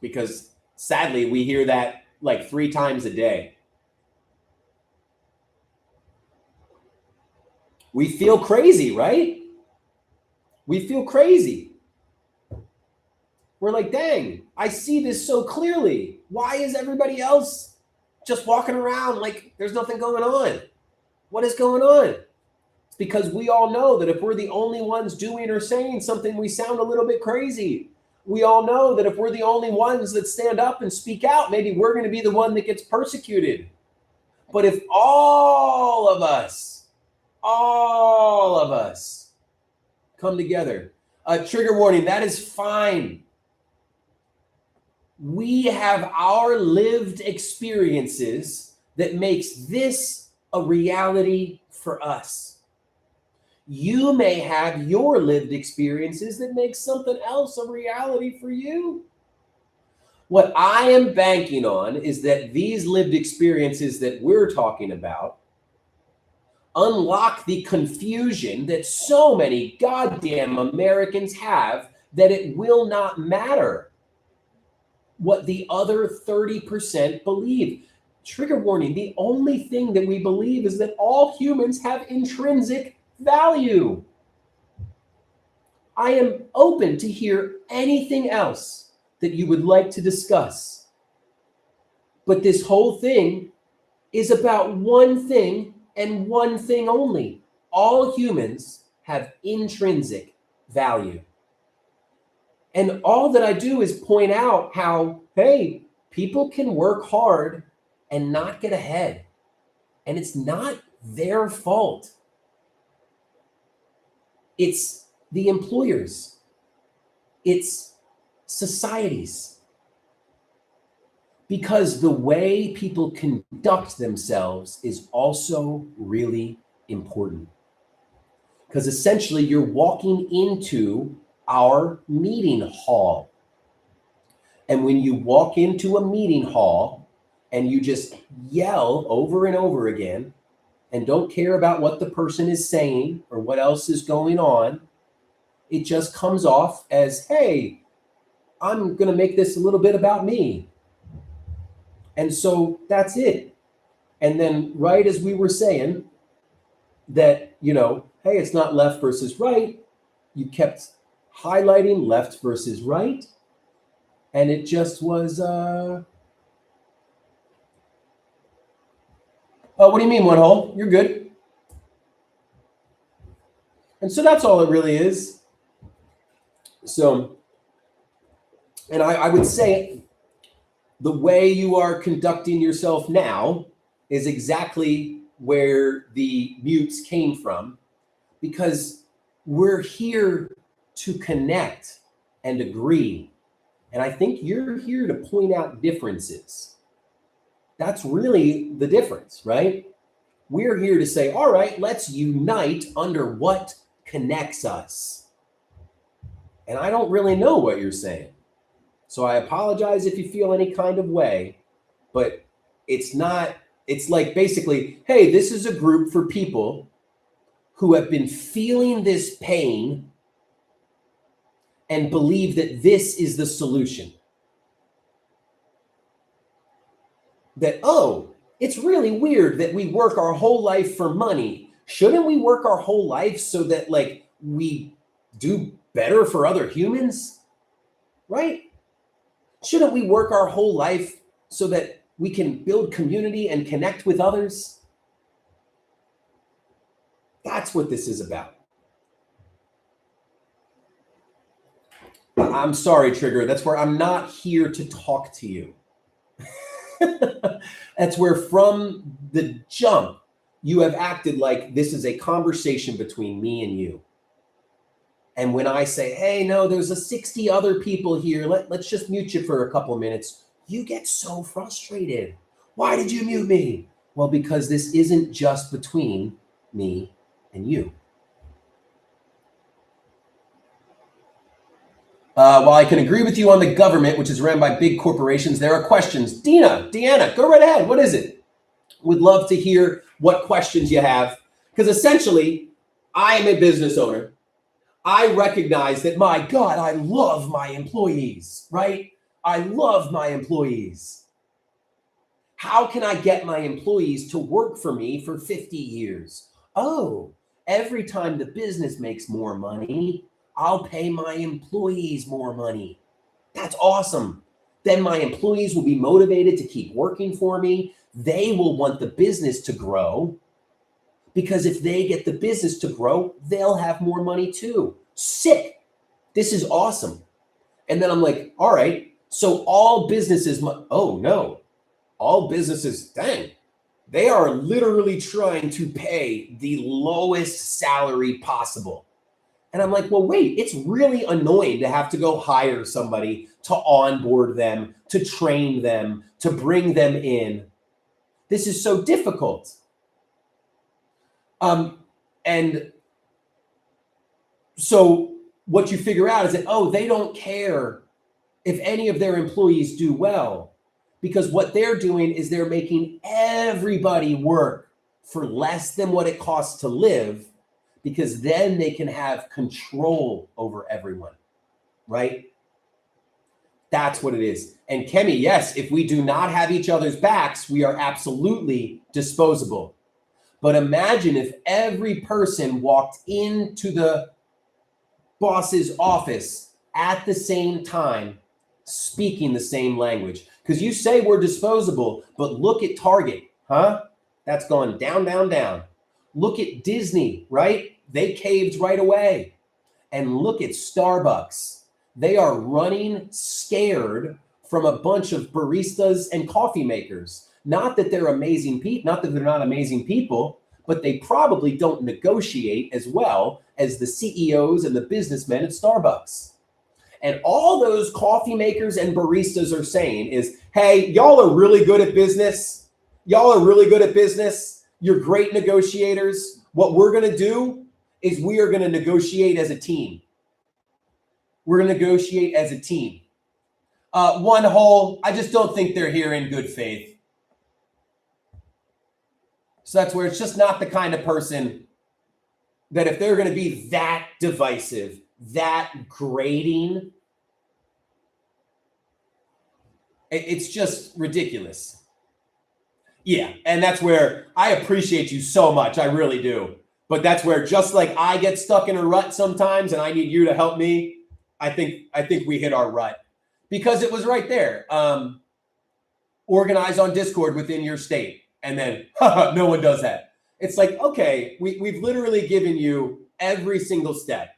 Because sadly, we hear that like 3 times a day. We feel crazy, right? We feel crazy. We're like, dang, I see this so clearly. Why is everybody else just walking around like there's nothing going on? What is going on? It's because we all know that if we're the only ones doing or saying something, we sound a little bit crazy. We all know that if we're the only ones that stand up and speak out, maybe we're going to be the one that gets persecuted. But if all of us come together, trigger warning, that is fine. We have our lived experiences that makes this a reality for us. You may have your lived experiences that make something else a reality for you. What I am banking on is that these lived experiences that we're talking about unlock the confusion that so many goddamn Americans have that it will not matter what the other 30% believe. Trigger warning, the only thing that we believe is that all humans have intrinsic value. I am open to hear anything else that you would like to discuss. But this whole thing is about one thing and one thing only. All humans have intrinsic value. And all that I do is point out how, hey, people can work hard and not get ahead. And it's not their fault. It's the employers. It's societies. Because the way people conduct themselves is also really important. Because essentially you're walking into our meeting hall. And when you walk into a meeting hall and you just yell over and over again and don't care about what the person is saying or what else is going on, it just comes off as, hey, I'm going to make this a little bit about me. And so that's it. And then right as we were saying that, hey, it's not left versus right, you kept highlighting left versus right. And it just was, oh, what do you mean, one hole? You're good. And so that's all it really is. So, and I would say the way you are conducting yourself now is exactly where the mutes came from, because we're here to connect and agree. And I think you're here to point out differences. That's really the difference, right? We're here to say, all right, let's unite under what connects us. And I don't really know what you're saying. So I apologize if you feel any kind of way, but it's like basically, hey, this is a group for people who have been feeling this pain and believe that this is the solution. That, oh, it's really weird that we work our whole life for money. Shouldn't we work our whole life so that we do better for other humans? Right? Shouldn't we work our whole life so that we can build community and connect with others? That's what this is about. I'm sorry, Trigger. That's where I'm not here to talk to you. That's where from the jump, you have acted like this is a conversation between me and you. And when I say, hey, no, there's 60 other people here, let's just mute you for a couple minutes, you get so frustrated. Why did you mute me? Well, because this isn't just between me and you. While I can agree with you on the government, which is ran by big corporations, there are questions. Deanna, go right ahead. What is it? Would love to hear what questions you have. Because essentially, I am a business owner. I recognize that, my God, I love my employees, right? I love my employees. How can I get my employees to work for me for 50 years? Oh, every time the business makes more money, I'll pay my employees more money. That's awesome. Then my employees will be motivated to keep working for me. They will want the business to grow, because if they get the business to grow, they'll have more money too. Sick. This is awesome. And then I'm like, all right, so all businesses, oh no, all businesses, dang, they are literally trying to pay the lowest salary possible. And I'm like, well, wait, it's really annoying to have to go hire somebody to onboard them, to train them, to bring them in. This is so difficult. And so what you figure out is that, oh, they don't care if any of their employees do well, because what they're doing is they're making everybody work for less than what it costs to live, because then they can have control over everyone, right? That's what it is. And Kemi, yes, if we do not have each other's backs, we are absolutely disposable. But imagine if every person walked into the boss's office at the same time, speaking the same language. Because you say we're disposable, but look at Target, huh? That's gone down, down, down. Look at Disney, right? They caved right away. And look at Starbucks. They are running scared from a bunch of baristas and coffee makers. Not that they're amazing people, not that they're not amazing people, but they probably don't negotiate as well as the CEOs and the businessmen at Starbucks. And all those coffee makers and baristas are saying is, hey, y'all are really good at business. Y'all are really good at business. You're great negotiators. What we're going to do is we are going to negotiate as a team. We're going to negotiate as a team. One whole, I just don't think they're here in good faith. So that's where it's just not the kind of person that if they're going to be that divisive, that grating, it's just ridiculous. Yeah, and that's where I appreciate you so much. I really do. But that's where, just like I get stuck in a rut sometimes and I need you to help me, I think we hit our rut. Because it was right there. Organize on Discord within your state. And then no one does that. It's like, okay, we've literally given you every single step.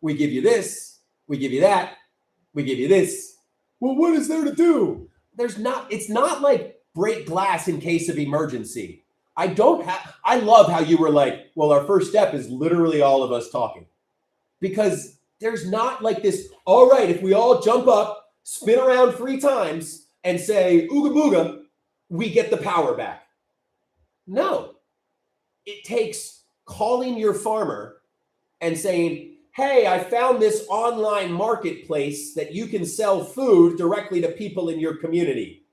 We give you this, we give you that, we give you this. Well, what is there to do? It's not like break glass in case of emergency. I love how you were like, well, our first step is literally all of us talking. Because there's not like this, all right, if we all jump up, spin around 3 times and say, ooga booga, we get the power back. No, it takes calling your farmer and saying, hey, I found this online marketplace that you can sell food directly to people in your community.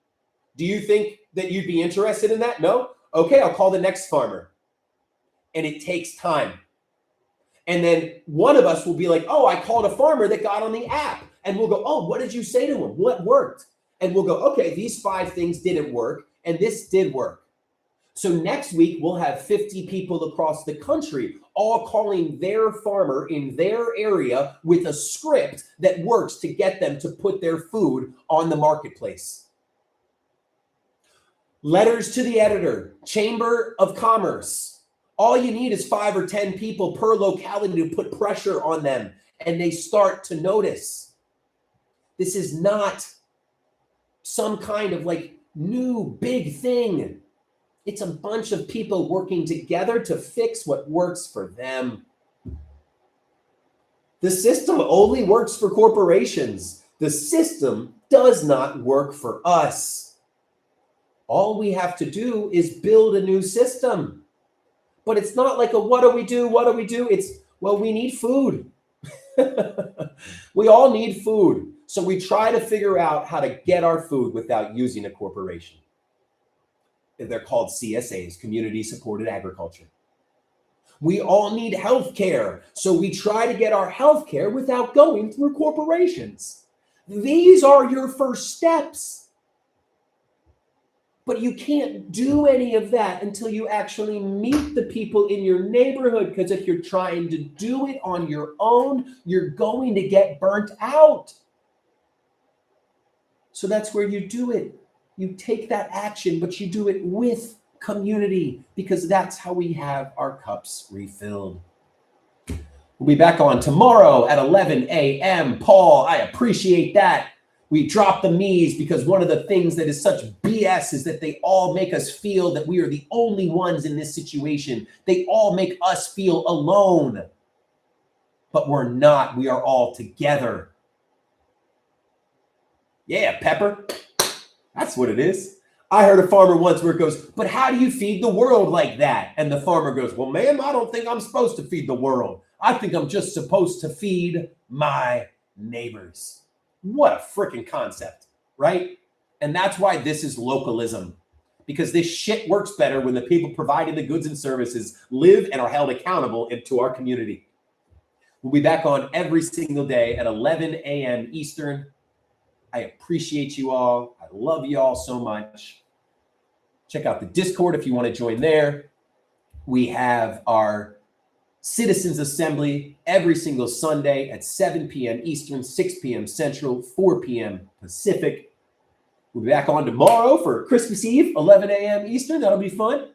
Do you think that you'd be interested in that? No? Okay, I'll call the next farmer. And it takes time. And then one of us will be like, oh, I called a farmer that got on the app. And we'll go, oh, what did you say to him? What worked? And we'll go, okay, these 5 things didn't work, and this did work. So next week, we'll have 50 people across the country all calling their farmer in their area with a script that works to get them to put their food on the marketplace. Letters to the editor, Chamber of Commerce. All you need is 5 or 10 people per locality to put pressure on them, and they start to notice. This is not some kind of like new big thing. It's a bunch of people working together to fix what works for them. The system only works for corporations. The system does not work for us. All we have to do is build a new system. But it's not like a what do we do? What do we do? It's, well, we need food. We all need food. So we try to figure out how to get our food without using a corporation. They're called CSAs, Community Supported Agriculture. We all need health care. So we try to get our health care without going through corporations. These are your first steps. But you can't do any of that until you actually meet the people in your neighborhood, because if you're trying to do it on your own, you're going to get burnt out. So that's where you do it. You take that action, but you do it with community, because that's how we have our cups refilled. We'll be back on tomorrow at 11 a.m. Paul, I appreciate that. We drop the me's because one of the things that is such BS is that they all make us feel that we are the only ones in this situation. They all make us feel alone. But we're not. We are all together. Yeah, Pepper. That's what it is. I heard a farmer once where it goes, but how do you feed the world like that? And the farmer goes, well, ma'am, I don't think I'm supposed to feed the world. I think I'm just supposed to feed my neighbors. What a freaking concept, right? And that's why this is localism, because this shit works better when the people providing the goods and services live and are held accountable into our community. We'll be back on every single day at 11 a.m. Eastern. I appreciate you all. I love you all so much. Check out the Discord if you want to join there. We have our Citizens Assembly every single Sunday at 7 p.m. Eastern, 6 p.m. Central, 4 p.m. Pacific. We'll be back on tomorrow for Christmas Eve, 11 a.m. Eastern. That'll be fun.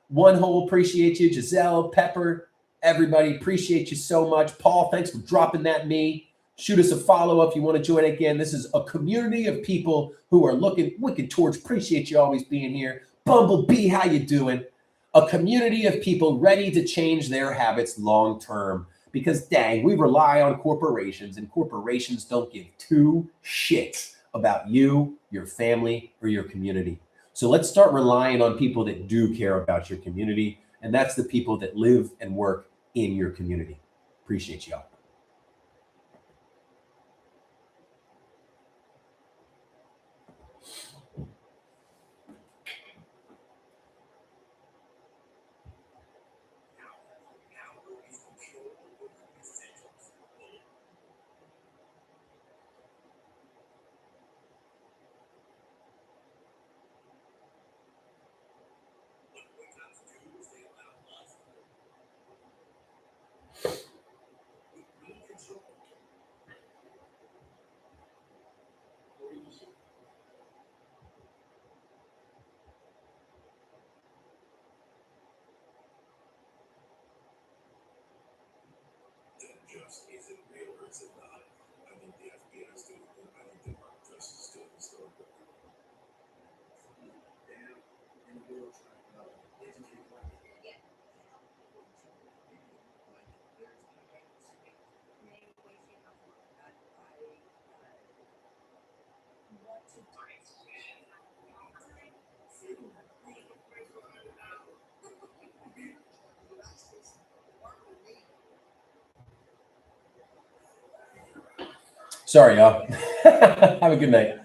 One Hole, appreciate you. Giselle, Pepper, everybody, appreciate you so much. Paul, thanks for dropping that me. Shoot us a follow if you want to join again. This is a community of people who are looking wicked towards. Appreciate you always being here. Bumblebee, how you doing? A community of people ready to change their habits long term, because dang, we rely on corporations, and corporations don't give two shits about you, your family, or your community. So let's start relying on people that do care about your community, and that's the people that live and work in your community. Appreciate y'all. Sorry, y'all. Have a good night.